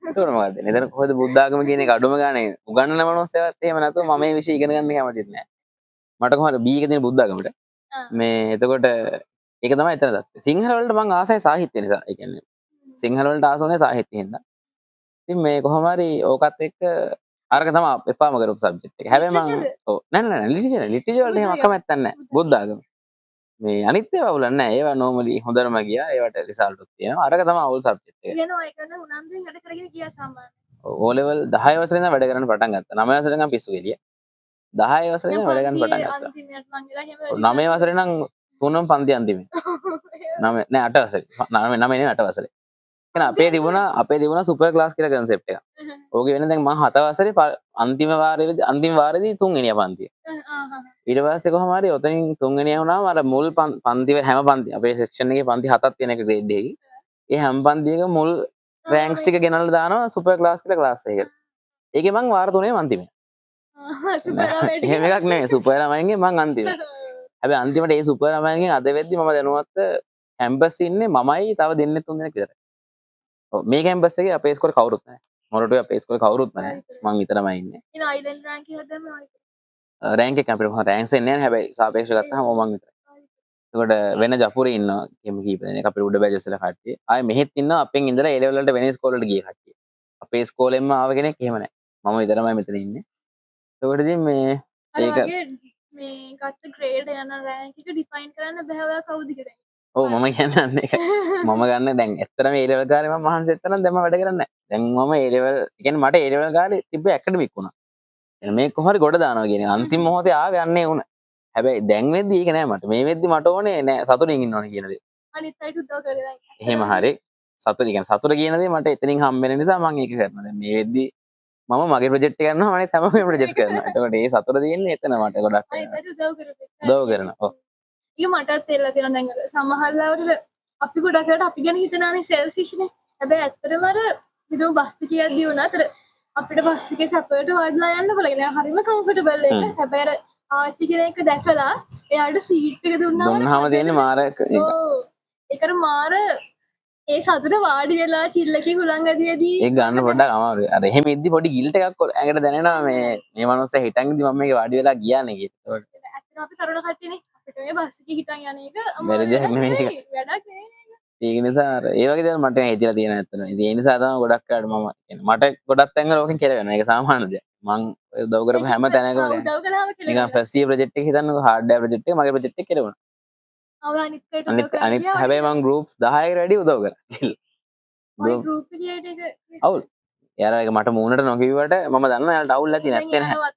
එතකොට මොකද? එතන කොහෙද බුද්ධාගම කියන එක අඩුම ගානේ උගන්නන මනෝසයවත් එහෙම නැතුව මම මේ විෂය ඉගෙන ගන්න කැමතිත් නෑ. මට කොහොමද B එක තියෙන බුද්ධාගමට. මේ එතකොට ඒක තමයි එතන දත්තේ. සිංහල වලට මම ආසයි සාහිත්‍ය නිසා. ඒ කියන්නේ සිංහල වලට ආසෝනේ සාහිත්‍ය හින්දා. ඉතින් මේ කොහොම හරි ඕකත් එක්ක අරක තමයි එපාම කරපු සබ්ජෙක්ට් එක. හැබැයි මම ඔව් නෑ ලිටරචර් වලට එහෙම අකමැත්තක් නෑ. බුද්ධාගම. මේ අනිත් ඒවා අවුලක් නෑ. ඒවා normally හොඳටම ගියා. ඒවට රිසල්ට් උත් තියෙනවා. අරක තමයි අවුල් සබ්ජෙක්ට් එක. කියනවා ඒක නම් උනන්දුවෙන් වැඩ කරගෙන ගියා සාමාන්‍යයෙන්. O level 10 වසරේ ඉඳන් වැඩ කරන්න පටන් ගත්තා. 9 වසරේ නම් පිස්සු ගෙලිය. 10 වසරේ ඉඳන් වැඩ ගන්න පටන් ගත්තා. අන්තිමට මං ඉලා හැම 9 වසරේ නම් තුනම පන්ති අන්තිමේ. 9 නෑ 8 වසරේ. 9 නෙමෙයි 8 වසරේ. එහෙනම් අපේ තිබුණා සුපර් ක්ලාස් කියලා concept එකක්. ඕකේ වෙන දැන් මම 7 වසරේ අන්තිම වාරේදී 3 වෙනියා පන්තිය. ඊට පස්සේ කොහොම හරි ඔතනින් 3 වෙනියා වුණාම අර මුල් පන්ති හැම පන්ති අපේ සෙක්ෂන් එකේ පන්ති 7ක් තියෙන එක ග්‍රේඩ් එකේ. ඒ හැම පන්තියක මුල් රෑන්ක්ස් ටික ගෙනල්ලා දානවා සුපර් ක්ලාස් කියලා ක්ලාස් එකකට. ඒකේ මං වාර 3 අන්තිමේ. එහෙම එකක් නෙමෙයි සුපර් ළමයින්ගේ මං අන්තිමේ. හැබැයි අන්තිමට ඒ සුපර් ළමයින්ගෙන් අද වෙද්දි මම දැනුවත් කැම්පස් ඉන්නේ මමයි තව දෙන්නෙක් තුන් දෙනෙක් විතරයි. ඔව් මේ කැම්පස් එකේ අපේ ඉස්කෝලේ කවුරුත් නැහැ. මොරටුවේ අපේ ඉස්කෝලේ කවුරුත් නැහැ. මං විතරමයි ඉන්නේ. ඉතින් අයිලන්ඩ් රෑන්ක් එක දැම්ම රෑන්ක් එක අපිට රෑන්ක්ස් එන්නේ නැහැ හැබැයි සාපේක්ෂව ගත්තාම මං විතරයි. එතකොට වෙන ජපුරේ ඉන්නවා කෙම කීප දෙනෙක් අපේ උඩ බැචස් වල කට්ටිය. ආයේ මෙහෙත් ඉන්නවා අපෙන් ඉඳලා A level වලට වෙන ස්කෝල වලට ගිය කට්ටිය. අපේ ස්කෝලෙන්ම ආව කෙනෙක් එහෙම නැහැ. මම විතරමයි මෙතන ඉන්නේ. එතකොට ඉතින් මේ ඒක මේ ගත්ත ග්‍රේඩ් යන රෑන්ක් එක ඩිෆයින් කරන්න බෑ ඔයා කවුද කියලා. ඔව් මම කියන්නේ ඒක. මම ගන්න දැන් ඇත්තටම A level කාලේ මම මහන්සි වෙත්තා නම් දැන් මම වැඩ කරන්නේ නැහැ. දැන් මම A level කියන්නේ මට A level කාලේ තිබ්බ ඇකඩමික් වුණා. එන මේක කොහොමද ගොඩ දානවා කියන්නේ අන්තිම මොහොතේ ආවේ යන්නේ උන. හැබැයි දැන් වෙද්දි ඒක නෑ මට. මේ වෙද්දි මට ඕනේ නෑ සතුටින් ඉන්න ඕනේ කියන දේ. අනිත් අයට උදව් කරලා. එහෙම හරි. සතුට කියන්නේ සතුට කියන දේ මට එතනින් හම්බෙන නිසා මම ඒක කරනවා. දැන් මේ වෙද්දි මම මගේ ප්‍රොජෙක්ට් එක කරනවා අනිත් හැමෝගේ ප්‍රොජෙක්ට් කරනවා. එතකොට ඒ සතුට තියෙන්නේ එතන මට ගොඩක් අනිත් අයට උදව් කරපෙන්න. උදව් කරනවා. ඔව්. ඒක මටත් තේරලා තියෙනවා දැන් අර සමහර ලාවට අපි ගොඩක් වෙලාවට අපි ගැන හිතනානේ සෙල්ෆිෂ් නේ. හැබැයි ඇත්තටම අර විදෝ බස් එකේ යද්දී වුණා අතර අපිට බස් එකේ සැපයට වඩලා යන්න පුළුවන්. හරිම කම්ෆර්ටබල් එක. හැබැයි අර ආච්චි කෙනෙක් දැකලා එයාට සීට් එක දුන්නාම තියෙන්නේ මාර එක. ඔව්. ඒකට මාර ඒ සතුට වාඩි වෙලා චිල්ලකේ හුලං ඇදියේදී ඒක ගන්න පොඩ්ඩක් අමාරුයි. අර එහෙම ඉද්දි පොඩි ගිල්ට් එකක් ඇඟට දැනෙනවා මේ මනුස්සයා හිටන් ඉද්දි මම මේක වාඩි වෙලා ගියානේ කියලා. ඒකට ඇත්තටම අපි තරුණ කට්ටියනේ අපිට මේ බස් එකේ හිටන් යන එක වැරදි දෙයක් නෙමෙයි ඒක. වැඩක් නෙමෙයි. ඒක නිසා අර ඒ වගේ දේවල් මට හිතලා තියෙන ඇත්තට. ඉතින් ඒ නිසා තමයි ගොඩක් අය මම කියන්නේ මට ගොඩක් තැන්වල ඕකෙන් කියලා වෙනවා. ඒක සාමාන්‍ය දෙයක්. මං උදව් කරපු හැම තැනකම දැන් උදව් කළාම කියලා. නිකන් ෆස්ට් ඉයර් ප්‍රොජෙක්ට් එක හිතන්නකෝ හાર્ඩ්වෙයාර් ප්‍රොජෙක්ට් එක මගේ ප්‍රොජෙක්ට් එක කියලා වුණා. අනිත් හැබැයි මං ගෲප්ස් 10කට වැඩි උදව් කරා. ගෲප් එකේ ඒක අවුල්. එයාලා ඒක මට මූණට නොකියුවට මම දන්නවා එයාලට අවුල් ඇති නැත්තේ නැහැ.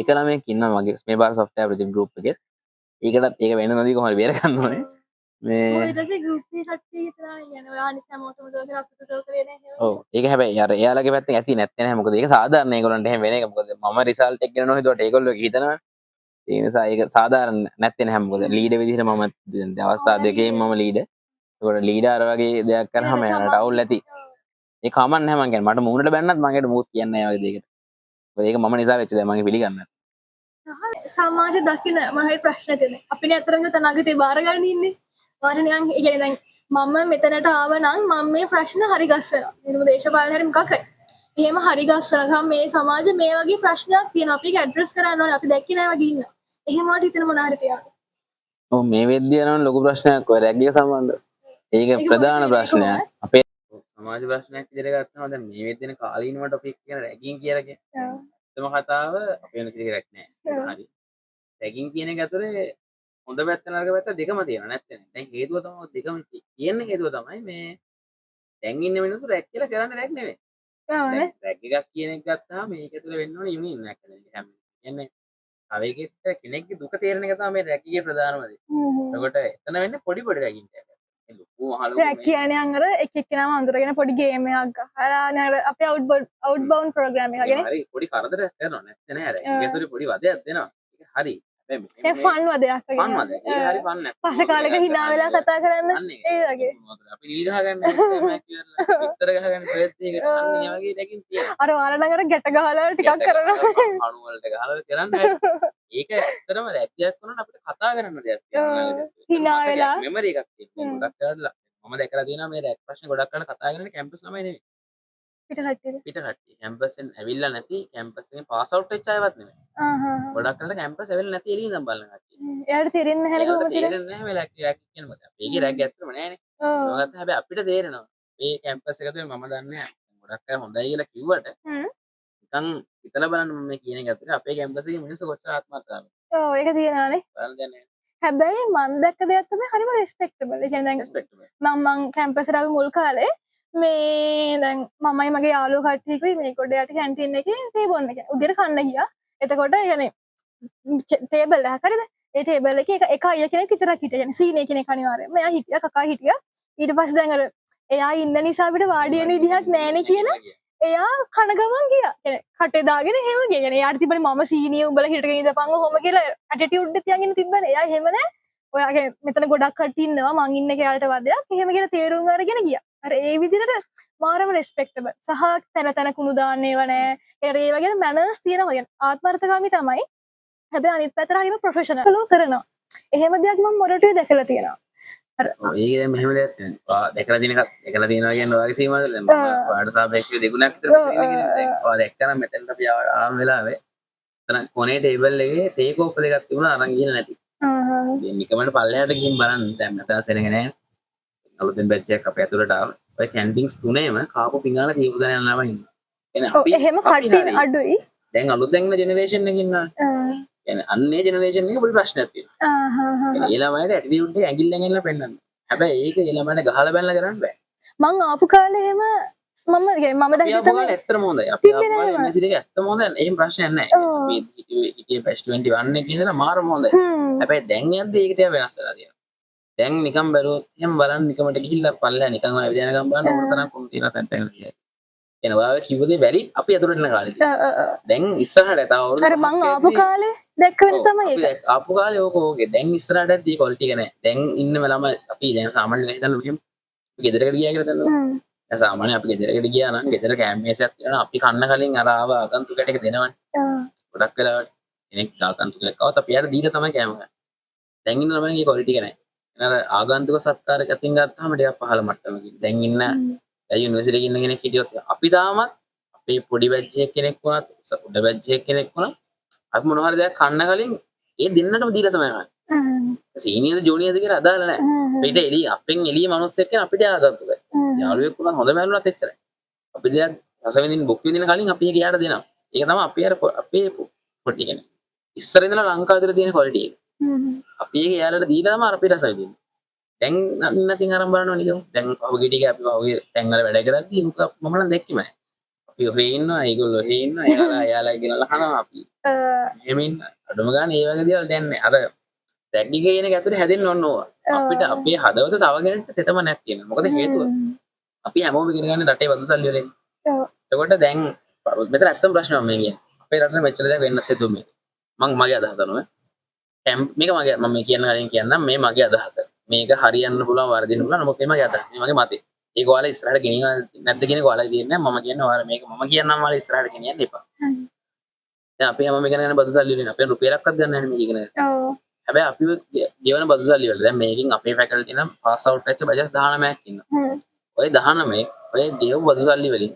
එක ළමයෙක් ඉන්නවා මගේ මේ බාර සොෆ්ට්වෙයාර් ප්‍රොජෙක්ට් ගෲප් එකේ. ඒකටත් ඒක වෙන්න නොදී කොහොමද බේර ගන්න ඕනේ. මේ ඊට පස්සේ ගෲප් එකේ කට්ටිය හිතනවා කියන්නේ ඔයා අනිත් හැමෝටම උදව් කරලා අපිට උදව් කරේ නැහැ. ඔව් ඒක හැබැයි අර එයාලගේ පැත්තෙන් ඇති නැත්තේ නැහැ. මොකද ඒක සාධාරණ ඒගොල්ලන්ට එහෙම වෙන එක. මොකද මම රිසල්ට් එක ගෙන නොහිතුවට ඒගොල්ලෝ හිතනවා. ඒ නිසා ඒක සාධාරණ නැත්තේ නැහැ. මොකද ලීඩර් විදිහට මම අවස්ථා දෙකේම මම ලීඩර්. ඒකට ලීඩර් අර වගේ දෙයක් කරාම එයාලට අවුල් ඇති. ඒ කමක් නැහැ මං කියන්නේ. මට මූණට බැන්නත් මං ඒකට මූත් කියන්නේ නැහැ වගේ දෙයකට. මොකද ඒක මම නිසා වෙච්ච දෙයක් මම පිළිගන්නේ නැහැ. සමාජ දකින්න මම හරි ප්‍රශ්න තියෙනවා. අපිනේ අතරම තනගතේ බාර ගන්න ඉන්නේ. වාර නිකන් ඒ කියන්නේ දැන් මම මෙතනට ආව නම් මම මේ ප්‍රශ්න හරි ගස්සනවා. මේක දේශපාලන හරි මොකක් හරි. එහෙම හරි ගස්සනවා මේ සමාජ මේ වගේ ප්‍රශ්නයක් තියෙනවා. අපි ඒක ඇඩ්‍රස් කරන්න ඕනේ. අපි දැක්කේ නැහැ වගේ ඉන්න. එහෙම වට හිතන මොන හරි තියනවා. ඔව් මේ වෙද්දී යනවා ලොකු ප්‍රශ්නයක් ඔය රැග් එක සම්බන්ධ. ඒක ප්‍රධාන ප්‍රශ්නයක්. අපේ සමාජ ප්‍රශ්නයක් විදිහට ගත්තම දැන් මේ වෙද්දී යන කාලීනව ටොපික් කියන රැගින් කියලා කියන්නේ. තම කතාව අපේ වෙන සිරියක් නැහැ. හරි. රැගින් කියන එක ඇතුලේ හොඳ පැත්ත නරක පැත්ත දෙකම තියෙනවා නැත්නම්. දැන් හේතුව තමයි දෙකම කියන්නේ හේතුව තමයි මේ දැන් ඉන්න මිනිස්සු රැග් කියලා කරන්නේ රැග් නෙවෙයි. ඔව්නේ. රැග් එකක් කියන එක ගත්තාම මේක ඇතුලේ වෙන්න ඕනේ යුනියන් එකක් කියලා. කියන්නේ කවෙකට කෙනෙක්ගේ දුක තේරෙන එක තමයි මේ රැග් එකේ ප්‍රධානම දේ. එතකොට එතන වෙන්නේ පොඩි පොඩි රැගින් ටැග්. ලොකු මහලු රැග් කියන්නේ අර එක එක්කෙනාම අඳුරගෙන පොඩි ගේම් එකක් ගහලා අර අපේ අවුට්බවුන්ඩ් ප්‍රෝග්‍රෑම් එක වගේ නේ. හරි පොඩි කරදරයක් කරනවා නැත්නම් නෑ රැග් එක ඇතුලේ පොඩි වදයක් දෙනවා. ඒක හරි. ඒ ෆන් වදයක් වගේ. ෆන් වදයක්. ඒක හරි ෆන් නෑ. පස්සේ කාලෙක hina වෙලා කතා කරන්න ඒ වගේ. අපි නිල් ගහගන්න මැච් කරලා විතර ගහගන්න ප්‍රයත්න එකට අන්න ඒ වගේ දෙකින් තියෙනවා. අර වාරණ අර ගැට ගහලා ටිකක් කරනවා. අණු වලට ගහලා කරන්නේ. ඒක ඇත්තටම රැග්යක් වුණාට අපිට කතා කරන්න දෙයක් තියෙනවා. hina වෙලා මෙමරි එකක් තියෙනවා. ගොඩක් කරලා මම දැකලා තියෙනවා මේ රැග් ප්‍රශ්න ගොඩක් කරලා කතා කරන්නේ කැම්පස් ළමයි නෙවෙයි. පිට කට්ටියද? පිට කට්ටිය. කැම්පස්ෙන් ඇවිල්ලා නැති කැම්පස් එකෙන් පාස් අවුට් වෙච්ච අයවත් නෙවෙයි. ගොඩක් කරලා කැම්පස් ඇවිල්ලා නැති එළිය ඉඳන් බලන කට්ටිය. එයාට තේරෙන්නේ නැහැ නේ කොහොමද? තේරෙන්නේ නැහැ මේ රැග් කියන මොකද. මේකේ රැග් ඇත්තම නැහැනේ. ඔව්. හැබැයි අපිට තේරෙනවා. මේ කැම්පස් එක තුළ මම දන්නේ ගොඩක් අය හොඳයි කියලා කිව්වට නිකන් හිතලා බලන්න මම මේ කියන එක ඇතුලේ අපේ කැම්පස් එකේ මිනිස්සු කොච්චර ආත්මහත්‍යාවද. ඔව් ඒක තියෙනවානේ. බලන්න දැන් හැබැයි මම දැක්ක දෙයක් තමයි හරිම රෙස්පෙක්ටබල්. ඒ කියන්නේ දැන් මම කැම්පස් එකට ආපු මුල් කාලේ මේ දැන් මමයි මගේ යාළුවෝ කට්ටියකුයි මේ කොට යට කැන්ටින් එකේ තේ බොන්න ගියා. උදේට කන්න ගියා. එතකොට يعني ටේබල් එකක් හරිද? ඒ ටේබල් එකේ එක අයියා කෙනෙක් විතරක් හිටියා. يعني සීනියර් කෙනෙක් අනිවාර්යයෙන්ම. එයා හිටියා කකා හිටියා. ඊට පස්සේ දැන් අර එයා ඉන්න නිසා අපිට වාඩි වෙන විදිහක් නැහැනේ කියන එයා කන ගමන් ගියා. يعني කටේ දාගෙන එහෙම ගියා. يعني එයාට තිබුණේ මම සීනියර් උඹලා හිටගෙන ඉඳපන් ඔහොම කියලා ඇටිටියුඩ් එක තියන් ඉන්න තිබ්බනේ. එයා එහෙම නෑ. ඔයාගේ මෙතන ගොඩක් කට්ටිය ඉන්නවා මං ඉන්න එක යාලට වදයක්. එහෙම කියලා තේරුම් අරගෙන ගියා. අර ඒ විදිහට මාරම රෙස්පෙක්ටබල් සහ තැන තැන කුණු දාන්න ඒවා නෑ. ඒ වගේ මැනර්ස් තියෙනවා. يعني ආත්මార్థකාමී තමයි. හැබැයි අනිත් පැත්තට හරිම ප්‍රොෆෙෂනල් කරනවා. එහෙම දෙයක් මම මොරටුවේ දැකලා තියෙනවා. අර ඒක දැන් මෙහෙම දෙයක් තියෙනවා. දැකලා තියෙන එකක් දැකලා තියෙනවා කියන්නේ ඔයගේ සීමාවද දැන් මම ඔයාලට සාපේක්ෂව දෙගුණයක් විතර තියෙන කෙනෙක්. ඔයා දැක්කනම් මෙතනට අපි ආව වෙලාවේ එතන කොනේ ටේබල් එකේ තේ කෝප්ප දෙකක් තිබුණා අරන් ගිහින් නැති. ඉතින් නිකමට පල්ලෙහාට ගිහින් බලන්න දැන් මෙතන සෙනග නැහැ. අලුතෙන් බැච් එකක් අපේ ඇතුළට ආවා. ඔය කැන්ටින්ස් තුනේම කාපු පිඟාන කීප දෙනා යනවා ඉන්නවා. එහෙනම් අපි එහෙම කට්ටිය අඩුයි. දැන් අලුතෙන් ඉන්න ජෙනරේෂන් එකේ ඉන්නවා. يعني අන්නේ ජෙනරේෂන් එකේ පොඩි ප්‍රශ්නයක් තියෙනවා. ඒ ළමයිට ඇටිටියුඩ් එක ඇඟිල්ලෙන් එල්ලලා පෙන්නන්න. හැබැයි ඒක ඒ ළමයිට ගහලා බැනලා කරන්න බෑ. මං ආපු කාලේ එහෙම මම දැක්ක තමයි ඇත්තම හොඳයි. අපි ආපු කාලේ යුනිවර්සිටි එක ඇත්තම හොඳයි. එහෙම ප්‍රශ්නයක් නැහැ. අපි හිටියේ බැච් 21 එකේ ඉඳලා මාරම හොඳයි. හැබැයි දැන් යද්දී ඒක ටික වෙනස් වෙලා තියෙනවා. දැන් නිකන් බැලුවොත් එහෙම බලන්න නිකමට ගිහිල්ලා පල්ලෙහා නිකන් ඔය විදිහට ගම් බලන්න උඩ තරම් කොම් තියෙන තැන් තැන් කියලා. එන ඔයාලා කිව්ව දේ බැරි අපි අතුරට යන කාලේ. දැන් ඉස්සරහට තව අවුරුදු අර මං ආපු කාලේ දැක්ක වෙනස තමයි ඒක. ආපු කාලේ ඕකේ දැන් ඉස්සරහට දී ක්වොලිටි එක නැහැ. දැන් ඉන්න ළමයි අපි දැන් සාමාන්‍යයෙන් හිතන්න මෙහෙම අපි ගෙදරකට ගියා කියලා දන්නවා. දැන් සාමාන්‍යයෙන් අපි ගෙදරකට ගියා නම් ගෙදර කැම්මේසයක් තියෙනවා අපි කන්න කලින් අර ආව ආගන්තුකට එක දෙනවනේ. ගොඩක් වෙලාවට කෙනෙක් ආගන්තුකෙක් આવත් අපි යාර දීලා තමයි කැම ගන්න. දැන් ඉන්න ළමයිගේ ක්වොලිටි එක නැහැ. එනර ආගන්තුක සත්කාරයක් අතින් ගත්තාම ටිකක් පහළ මට්ටමකින්. දැන් ඉන්න යුනිවර්සිටි එකේ ඉන්න කෙනෙක් හිටියොත් අපි තාමත් අපේ පොඩි බැච් එකක් කෙනෙක් වුණත් උඩ බැච් එකක් කෙනෙක් වුණත් අපි මොන හරි දෙයක් කන්න කලින් ඒ දෙන්නටම දීලා තමයි කන්නේ. සීනියර්ද ජූනියර්ද කියලා අදාළ නැහැ. අපිට එළිය අපෙන් එළිය මිනිස්සෙක් කෙනා අපිට ආගන්තුකයි. යාළුවෙක් වුණත් හොඳ මෑනුණත් එච්චරයි. අපි දෙයක් රස විඳින්න බුක් විඳින කලින් අපි ඒක යාට දෙනවා. ඒක තමයි අපි අර අපේ පොටි කියන්නේ. ඉස්සර ඉඳලා ලංකාවේ තියෙන ක්වොලිටි එක. අපි ඒක යාලට දීලා තමයි අපි රස විඳින්නේ. දැන් නැතිනම් අරන් බලනවා නිකන්. දැන් පහුගිය ටික අපි පහුගිය තැන් වල වැඩ කරද්දී මම නම් දැක්කේ නැහැ. අපි ඔහේ ඉන්නවා ඒගොල්ලෝ ඔහේ ඉන්නවා එයාලා ගෙනල්ලා කනවා අපි. එහෙම ඉන්න අඩුම ගන්න ඒ වගේ දේවල් දැන් නෑ. අර රැග්ගි කියන එක ඇතුලේ හැදෙන්න ඕන ඕවා. අපිට අපේ හදවත තව කෙනෙක්ට තෙතමනක් තියෙනවා. මොකද හේතුව අපි හැමෝම ඉගෙන ගන්න රටේ වදු සල්ලි වලින්. එතකොට දැන් මෙතන ඇත්තම ප්‍රශ්නයක් මේ කියන්නේ. අපේ රටේ මෙච්චර දේ වෙන්නත් හේතුව මේ. මගේ අදහස අනුව මේක මම කියන කලින් කියන්නම් මේ මගේ අදහස. මේක හරියන්න පුළුවන් වර්ධින්න පුළුවන්. නමුත් මේ මගේ අදහස. මේ මගේ මතය. ඒක ඔයාලා ඉස්සරහට ගෙනියන්න නැද්ද කියන එක ඔයාලා කියන්නේ මම කියන්නේ ඔයාලා මේක මම කියන්නම් ඔයාලා ඉස්සරහට ගෙනියන්න එපා. දැන් අපි හැමෝම ඉගෙන ගන්න බදු සල්ලි වලින් අපේ රුපියලක්වත් ගන්න නැහැ මේක ඉගෙන ගන්න. ඔව්. හැබැයි අපි ගෙවන බදු සල්ලි වල දැන් මේකෙන් අපේ ෆැකල්ටි නම් පාස් අවුට් වෙච්ච බජස් 19ක් ඉන්නවා. ඔය 19 ඔය ගෙව බදු සල්ලි වලින්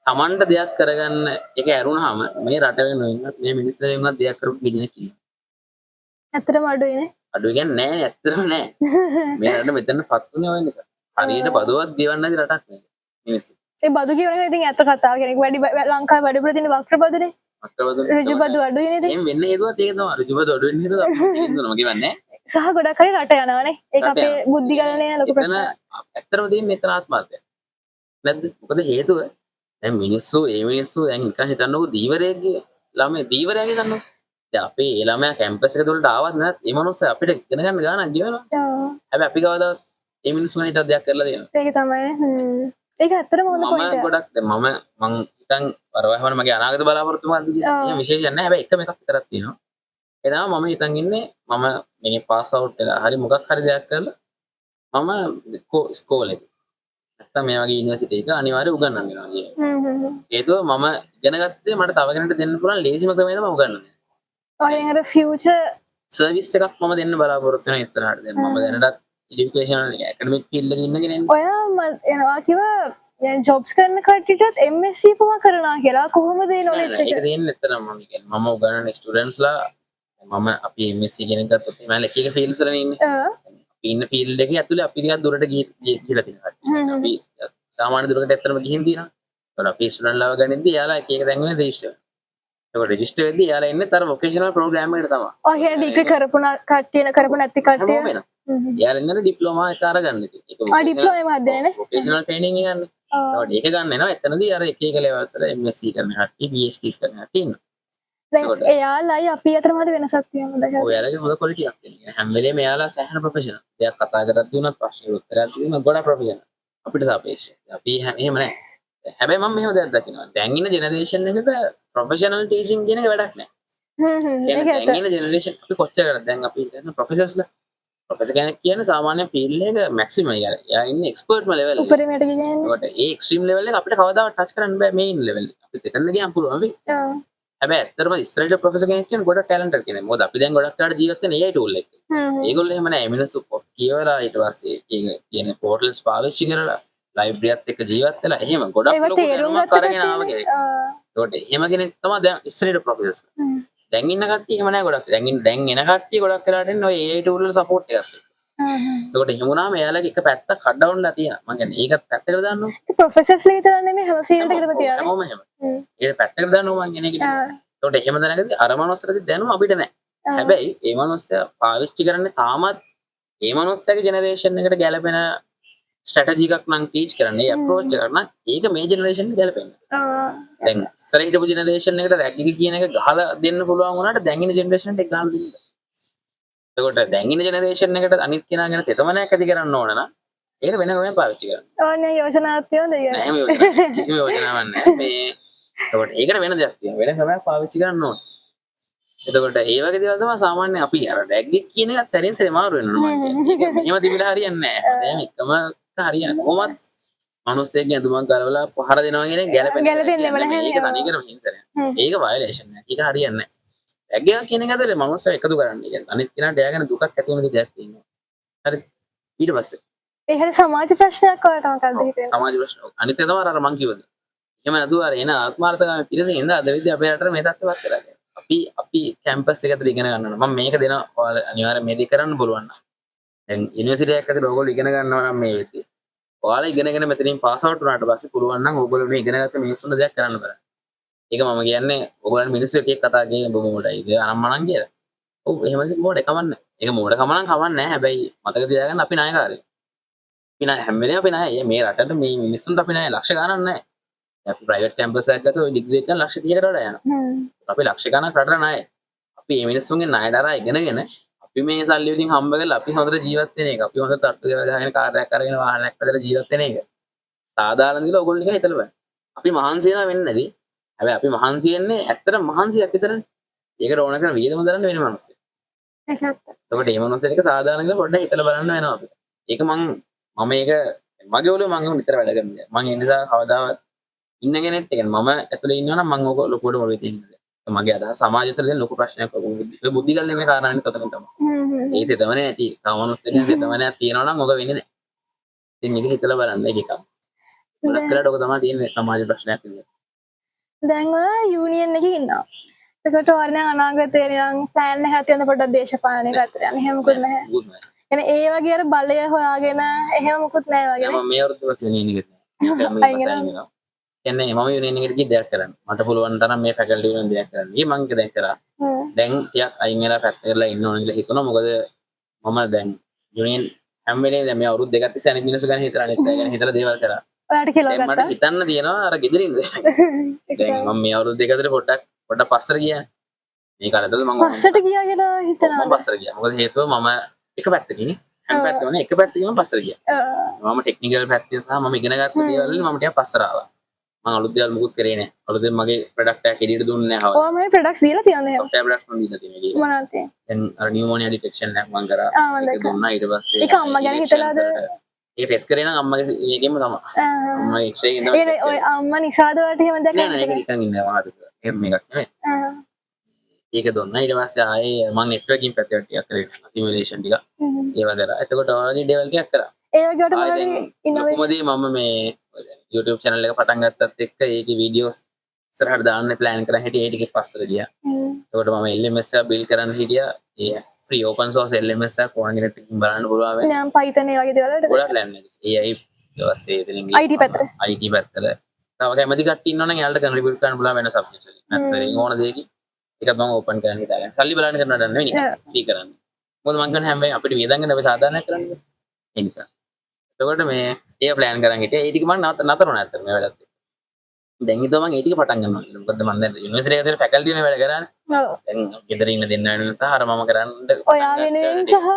Tamanට දෙයක් කරගන්න එක ඇරුණාම මේ රට වෙනුවෙන්වත් මේ මිනිස්සු වෙනුවෙන්වත් දෙයක් කරපු කෙනෙක් ඉන්නවා. ඇත්තටම අඩුයිනේ. අඩුයි කියන්නේ නෑ ඇත්තටම නෑ. මේ රට මෙතන පත්තුනේ ඔය නිසා. හරියට බදුවක් ගෙවන්න නැති රටක් නේ මිනිස්සු. ඒ බදු ගෙවන එක ඉතින් ඇත්ත කතාව කෙනෙක් වැඩි ලංකාවේ වැඩිපුර තියෙන වක්‍ර බදුනේ. වක්‍ර බදු ඍජු බදු අඩුයිනේ ඉතින්. එහෙම වෙන්න හේතුවත් ඒක තමයි. ඍජු බදු අඩු වෙන්න හේතුව අපි හින්දුනම ගෙවන්නේ නෑ. සහ ගොඩක් අය රට යනවානේ. ඒක අපේ බුද්ධි ගලණය ලොකු ප්‍රශ්නයක්. ඇත්තටම තියෙන මෙතන ආත්මහත්‍යාව. නැද්ද? මොකද හේතුව දැන් මිනිස්සු දැන් නිකන් හිතන්නකෝ දීවරයෙක්ගේ ළමයි දීවරයෙක් හිතන්නකෝ. දැන් අපේ ඒ ළමයා කැම්පස් එක තුලට ආවත් නැත් ඒ මනුස්සයා අපිට ඉගෙන ගන්න ගානක් ගෙවනවා. හැබැයි අපි කවදාවත් ඒ මිනිස්සු ගැන හිතලා දෙයක් කරලා දෙනවා. ඒක තමයි. ඒක ඇත්තටම හොඳ පොයින්ට් එකක්. මම ගොඩක් දැන් මම හිතන් අරවහම මගේ අනාගත බලාපොරොත්තු මොකක්ද කියලා. එහෙම විශේෂයක් නැහැ. හැබැයි එකම එකක් විතරක් තියෙනවා. ඒ තමයි මම හිතන් ඉන්නේ මම මේ පාස් අවුට් වෙලා හරි මොකක් හරි දෙයක් කරලා මම ස්කෝලේ නැත්තම් මේ වගේ යුනිවර්සිටි එක අනිවාර්යයෙන් උගන්වන්න වෙනවා කියන්නේ. හේතුව මම ඉගෙන ගත්තේ මට තව කෙනෙක්ට දෙන්න පුළුවන් ලේසිම ක්‍රමය තමයි උගන්වන්නේ. ඔය අර ෆියුචර් සර්විස් එකක් මම දෙන්න බලාපොරොත්තු වෙනවා ඉස්සරහට. දැන් මම දැනටත් এডুকেෂනල් ඇකඩමික් ෆීල්ඩ් එකේ ඉන්න කෙනෙක්. ඔයා එනවා කිව්වා දැන් ජොබ්ස් කරන කට්ටියටත් MSc පවා කරනවා කියලා කොහොමද ඒ නොලෙජ් එක? ඒක දෙන්නේ නැතරම් මම කියන්නේ මම උගන්වන ස්ටුඩන්ට්ස්ලා මම අපි MSc කෙනෙක් ගත්තොත් එහම එක එක ෆීල්ඩ්ස් වල ඉන්නේ. අපි ඉන්න ෆීල්ඩ් එකේ ඇතුලේ අපි ටිකක් දුරට ගිහිලා තියෙනවා. අපි සාමාන්‍ය දුරකට ඇත්තටම ගිහින් තියෙනවා. ඒතකොට අපි ස්ටුඩන්ට්ලාව ගනිද්දී එයාලා එක එක තැන් වල රෙජිස්ටර්. ඒක රෙජිස්ටර් වෙද්දී එයාලා ඉන්නේ තර වොකේෂනල් ප්‍රෝග්‍රෑම් එකට තමයි. ඔය කියන්නේ ඩිග්‍රී කරපු කට්ටිය කරපු නැති කට්ටිය. එයාලා ඉන්නේ ඩිප්ලෝමා එක අරගන්න ඉතින්. ඒක ඩිප්ලෝමා එකක්ද නේ? වොකේෂනල් ට්‍රේනින් එක ගන්න. ඒක ගන්න එනවා. එතනදී අර එක එක ලෙවල්ස් වල MSc කරන කට්ටිය PhDs කරන කට්ටිය ඉන්නවා. දැන් එයාලයි අපි අතරම හරි වෙනසක් තියෙනවද? ඔයාලගේ හොඳ ක්වොලිටි එකක් තියෙනවා. හැම වෙලේම එයාලා සෑහෙන ප්‍රොෆෙෂනල්. දෙයක් කතා කරද්දී උනත් ප්‍රශ්න උත්තරයක් දෙන්න ගොඩක් ප්‍රොෆෙෂනල්. අපිට සාපේක්ෂව. අපි එහෙම නැහැ. හැබැයි මම මෙහෙම දෙයක් දකිනවා. දැන් ඉන්න ජෙනරේෂන් එකට ප්‍රොෆෙෂනල් ටීචින් කියන එක වැඩක් නැහැ. දැන් ඉන්න ජෙනරේෂන් අපි කොච්චර කරද දැන් අපි හිතන ප්‍රොෆෙසර්ස්ලා ප්‍රොෆෙසර් කෙනෙක් කියන්නේ සාමාන්‍ය ෆීල්ඩ් එක මැක්සිමම් එක. එයා ඉන්නේ එක්ස්පර්ට්ම ලෙවල් එකේ. උපරිමයට කියන්නේ. ඒකට ඒ එක්ස්ට්‍රීම් ලෙවල් එක අපිට කවදාවත් ටච් කරන්න බෑ මේ ඉන්න ලෙවල් එක. අපිට එතන ගියාම පුළුවන් අපි. ඔව්. හැබැයි ඇත්තටම ඉස්රායෙල් ප්‍රොෆෙසර් කෙනෙක් කියන්නේ ගොඩක් ටැලන්ටඩ් කෙනෙක්. මොකද අපි දැන් ගොඩක් කාට ජීවත් වෙන්නේ AI ටූල් එකේ. ඒගොල්ලෝ එහෙම නෑ මිනිස්සු කියවලා ඊට පස්සේ කියන පෝර්ටල්ස් පාවිච්චි කරලා ලයිබ්‍රරියත් එක්ක ජීවත් වෙලා එහෙම ගොඩක් ඒවා ලොකු තේරුම් දැනුමක් ගත්ත අරගෙන ආව කෙනෙක්. ඒකට එහෙම කෙනෙක් තමයි දැන් ඉස්රායෙල් ප්‍රොෆෙසර්ස්. දැන් ඉන්න කට්ටිය එහෙම නෑ ගොඩක්. දැන් එන කට්ටිය ගොඩක් වෙලාට එන්නේ ඔය AI ටූල් වල සපෝට් එකක්. ඒකට එහෙම වුණාම එයාලගේ එක පැත්තක් කඩවුන්ලා තියෙනවා. මම කියන්නේ ඒකත් පැත්තකට දාන්න ඕනේ. ප්‍රොෆෙසර්ස්ලා විතර නෙමෙයි හැම ෆීල්ඩ් එකකටම තියන්නේ. හැමෝම එහෙම. ඒක පැත්තකට දාන්න ඕන මම කියන්නේ. ඒකට එහෙම දැනගදී අර මනුස්සරදී දැනුම අපිට නෑ. හැබැයි ඒ මනුස්සයා පාවිච්චි කරන්නේ තාමත් ඒ මනුස්සයාගේ ජෙනරේෂන් එකට ගැලපෙන ස්ට්‍රැටජි එකක් නම් ටීච් කරන්නේ. ඒ අප්‍රෝච් එක නම් ඒක මේ ජෙනරේෂන් එකට ගැලපෙන්නේ. දැන් ඉස්සර හිටපු ජෙනරේෂන් එකට රැග්ගි කියන එක ගහලා දෙන්න පුළුවන් වුණාට දැන් ඉන්න ජෙනරේෂන් එකට ගහලා දෙන්න. එතකොට දැන් ඉන්න ජෙනරේෂන් එකට අනිත් කෙනා ගැන තෙතමනයක් ඇති කරන්න ඕන නම් ඒකට වෙන ක්‍රමයක් පාවිච්චි කරන්න. ඕනේ යෝජනාවක් තියෙනවද ඒක? නැහැ මේ යෝජනා. කිසිම යෝජනාවක් නැහැ. මේ එතකොට ඒකට වෙන දෙයක් තියෙනවා. වෙන ක්‍රමයක් පාවිච්චි කරන්න ඕන. එතකොට ඒ වගේ දේවල් තමයි සාමාන්‍ය අපි අර රැග්ගි කියන එකත් සැරෙන් සැරේ මාරු වෙනවා මම කියන්නේ. ඒක මෙහෙම තිබිලා හරියන්නේ නැහැ. දැන් එකම හරියන්නේ. කොහොමද මිනිස්සෙක්ගේ ඇඳුමක් ගලවලා පහර දෙනවා කියන එක ගැලපෙන්නේ නැහැ. ඒක තනිකරම හිංසනයක්. ඒක වයලේෂන් නෑ. ඒක හරියන්නේ නැහැ. රැග්ගි කියන එක ඇතුලේ මනුස්සය එකතු කරන්නේ. කියන්නේ අනිත් කෙනාට එයාගෙන දුකක් ඇති වෙන දෙයක් තියෙනවා. හරි. ඊට පස්සේ ඒ හැරි සමාජ ප්‍රශ්නයක් වලට මොකක්ද හිතෙන්නේ? සමාජ ප්‍රශ්න. අනිත් එක තමයි අර මං කිව්වද. එහෙම නැතුව අර එන ආත්මාර්ථකාමී පිරිසින් ඉඳලා අද විදිහ අපේ රටේ මේ තත්ත්වයක් වෙලා තියෙනවා. අපි කැම්පස් එක ඇතුළේ ඉගෙන ගන්නවා. මම මේක දෙනවා ඔයාලා අනිවාර්යෙන් මේ දේ කරන්න පුළුවන් නම්. දැන් යුනිවර්සිටි එකක් ඇතුළේ ඕගොල්ලෝ ඉගෙන ගන්නවා නම් මේ වෙද්දී. ඔයාලා ඉගෙනගෙන මෙතනින් පාස් අවුට් වුණාට පස්සේ පුළුවන් නම් ඕගොල්ලෝ මේ ඉගෙනගත්ත මිනිස්සුන්ට දෙයක් කරන්න බෑ. ඒක මම කියන්නේ ඕගොල්ලන් මිනිස්සු එක එක කතා කියන බොම මොඩයි. ඒක අනම්මනම් කියලා. ඔව් එහෙම මොඩ කමන්නේ. ඒක මොඩ කමනම් කමන්නේ. හැබැයි මතක තියාගන්න අපි නායකාරයෝ. අපි නාය හැම වෙලේම අපි නාය. මේ රටට මේ මිනිස්සුන්ට අපි නාය ලක්ෂ ගණන් නැහැ. අපි ප්‍රයිවට් කැම්පස් එකක් ගත්තොත් ඩිග්‍රී එකක් ලක්ෂ 30කට වඩා යනවා. අපි ලක්ෂ ගණන් රටට නාය. අපි මේ මිනිස්සුන්ගේ ණයට අරන් ඉගෙනගෙන අපි මේ සල්ලි වලින් හම්බ කරලා අපි හොඳට ජීවත් වෙන එක. අපි හොඳට තට්ටු කරලා ගහගෙන කාර්යයක් අරගෙන වාහනයක් හදලා ජීවත් වෙන එක. සාධාරණ දිලා ඔයගොල්ලෝ නිකන් හිතලා බලන්න. අපි මහන්සි වෙනා වෙන්නේ නැති. හැබැයි අපි මහන්සි වෙන්නේ ඇත්තටම මහන්සියක් විතරනේ. ඒකට ඕන කරන වීදම දරන්න වෙන මනුස්සය. ඒකත්. ඒකට මේ මනුස්සයෙක් එක සාධාරණ කියලා පොඩ්ඩක් හිතලා බලන්න වෙනවා අපිට. ඒක මම මේක මගේ ඔළුවේ මම නිතර වැඩ කරනවා. මම ඒ නිසා කවදාවත් ඉන්න කෙනෙක් කියන්නේ මම ඇතුලේ ඉන්නවා නම් මම ඕක ලොකුවට මොලේ තියෙනවා. මගේ අදහස සමාජය තුළ තියෙන ලොකු ප්‍රශ්නයක් ඔය බුද්ධිගල් නෙමෙයි කාරණානේ තතන තමයි. ඒ තෙතමනේ නැති. සමනුස්සයෙක් තෙතමනයක් තියෙනවා නම් ඔක වෙන්නේ නැහැ. ඉතින් මේක හිතලා බලන්න ඒක එකක්. ගොඩක් වෙලාවට ඔක තමයි තියෙන්නේ සමාජ ප්‍රශ්නයක් විදියට. දැන් ඔය යූනියන් එකේ ඉන්නවා. ඒකට වර්ණ අනාගතේ නිකන් ප්ලෑන් එකක් තියෙන පොඩ්ඩක් දේශපාලනය පැත්තට යන්න. එහෙම මොකුත් නැහැ. يعني ඒ වගේ අර බලය හොයාගෙන එහෙම මොකුත් නැහැ වගේ. මම මේ අවුරුද්ද පස්සේ යුනියන් එකට නෑ. කියන්නේ මම යුනියන් එකට ගිහින් දෙයක් කරන්න. මට පුළුවන් තරම් මේ ෆැකල්ටි වලින් දෙයක් කරන්න. ඊ මං ඒක දැන් කරා. දැන් ටිකක් අයින් වෙලා පැත්තකට වෙලා ඉන්න ඕන කියලා හිතනවා. මොකද මම දැන් යුනියන් හැම වෙලේම දැන් මේ අවුරුදු දෙකක් තිස්සේ අනිත් මිනිස්සු ගැන හිතලා අනිත් අය ගැන හිතලා දේවල් කරා. ඔයාට කියලා දැන් මට හිතන්න තියෙනවා අර ගෙදරින් දැන් මම මේ අවුරුදු දෙක ඇතුලේ පොඩ්ඩක් පස්සට ගියා. මේ කාලෙදද මම පස්සට ගියා කියලා හිතනවා. මම පස්සට ගියා. මොකද හේතුව මම එක පැත්තකින් හැම පැත්තකම එක පැත්තකින් මම පස්සට ගියා. මම ටෙක්නිකල් පැත්තෙන් සහ මම ඉගෙන ගත්ත දේවල් වලින් මම ටිකක් පස්සට ආවා. මම අලුත් දේවල් මුකුත් කරේ නැහැ. අලුතෙන් මගේ ප්‍රොඩක්ට් එකක් එළියට දුන්නේ නැහැ. ඔයා මේ ප්‍රොඩක්ට්ස් දීලා තියන්නේ. සොෆ්ට්වෙයාර් ප්‍රොඩක්ට්ස් මම දීලා තියෙනවා. මොනවද තියෙන්නේ? දැන් අර නියුමෝනියා ඩිටෙක්ෂන් එකක් මම කරා. ඒක දුන්නා ඊට පස්සේ ඒක අම්මා ගැන හිතලාද? ඒක ටෙස්ට් කරේ නම් අම්මගේ මේකෙම තමයි. අම්මා එක්ස්රේ ඉඳන් ඒ ඔය අම්මා නිසාද වලට එහෙම දැක්කේ? නෑ ඒක නිකන් ඉන්නවා මාත්. එහෙම මේකක් නෙමෙයි. ඒක දුන්නා ඊට පස්සේ ආයේ මම නෙට්වර්කින් පැත්තට ටිකක් කරේ සිමුලේෂන් ටික. ඒව කරා. එතකොට ඔයාලගේ ඩෙවල් ටිකක් කරා. ඒ වගේ වට මොනවද ඉනෝවේෂන්? කොහොමද මම මේ YouTube channel එක පටන් ගත්තත් එක්ක ඒකේ වීඩියෝස් ඉස්සරහට දාන්න ප්ලෑන් කරන් හිටියේ ඒ ටිකේ පස්සට ගියා. එතකොට මම LMS එක බිල්ඩ් කරන්න හිටියා. ඒ free open source LMS එක කොහොමද එකකින් බලන්න පුළුවන් වෙන්නේ. නම් Python ඒ වගේ දේවල් වලට ගොඩක් ප්ලෑන් එක. AI ඊට පස්සේ එතනින් IT පැත්තට. IT පැත්තට. තව කැමති කට්ටිය ඉන්නවනම් එයාලට කන්ට්‍රිබියුට් කරන්න පුළුවන් වෙන සබ්ජෙක්ට්ස් වලින්. මැත්ස් වලින් ඕන දෙයකින් ඒකත් මම ඕපන් කරන්න හිතාගෙන. සල්ලි බලන්න කරනවට නෙවෙයි නිකන් ෆ්‍රී කරන්න. මොකද මං කියන්නේ හැම වෙලේම අපිට වියදම් ගන්න අපි සාධාරණයක් කරන්නේ. ඒ නිසා. එතකොට මේ ඒක ප්ලෑන් කරන් හිටියා. ඒ ටික මම නතර වුණා අතට මේ වැඩත්. දැන් හිතුවා මම ඒ ටික පටන් ගන්නවා කියලා. මොකද මම දැන් යුනිවර්සිටි එකේ ෆැකල්ටි වෙන වැඩ කරන්නේ. ඔව්. දැන් ගෙදර ඉන්න දෙන්න වෙනුවෙන් සහ අර මම කරන්න ඔයා වෙනුවෙන් සහ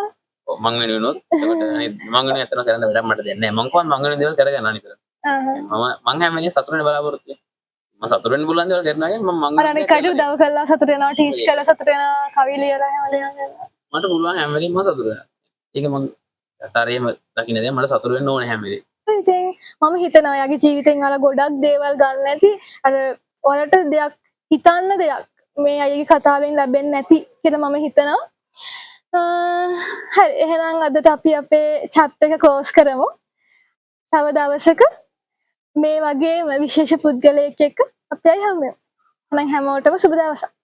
ඔව් මං වෙනුවෙන්ොත් එතකොට අනිත් මං වෙනුවෙන් අතන කරන්න වැඩක් මට දෙන්නේ නැහැ. මං කොහොමද මං වෙනුවෙන් දේවල් කරගන්න අනිත්. මං හැම වෙලේම සතුටුනේ බලාපොරොත්තු වෙන්නේ. මම සතුටු වෙන්න පුළුවන් දේවල් කරනවා කියන්නේ මම අර අනිත් කඩු දව කරලා සතුට වෙනවා ටීච් කරලා සතුට වෙනවා කවි ලියලා හැම දේම කරනවා. මට පුළුවන් හැම වෙලේම මම සතුටු වෙනවා. ඒක මම තරයේම දකින්න දේ මට සතුටු වෙන්න ඕනේ හැම වෙලේ. ඉතින් මම හිතනවා යාගේ ජීවිතෙන් අර ගොඩක් දේවල් ගන්න ඇති අර ඔයාලට දෙයක් හිතන්න දෙයක් මේ අයගේ කතාවෙන් ලැබෙන්නේ නැති කියලා මම හිතනවා. හරි එහෙනම් අදට අපි අපේ chat එක ක්ලෝස් කරමු. තව දවසක මේ වගේම විශේෂ පුද්ගලයෙක් එක්ක අපි ආයි හමු වෙමු. එහෙනම් හැමෝටම සුබ දවසක්.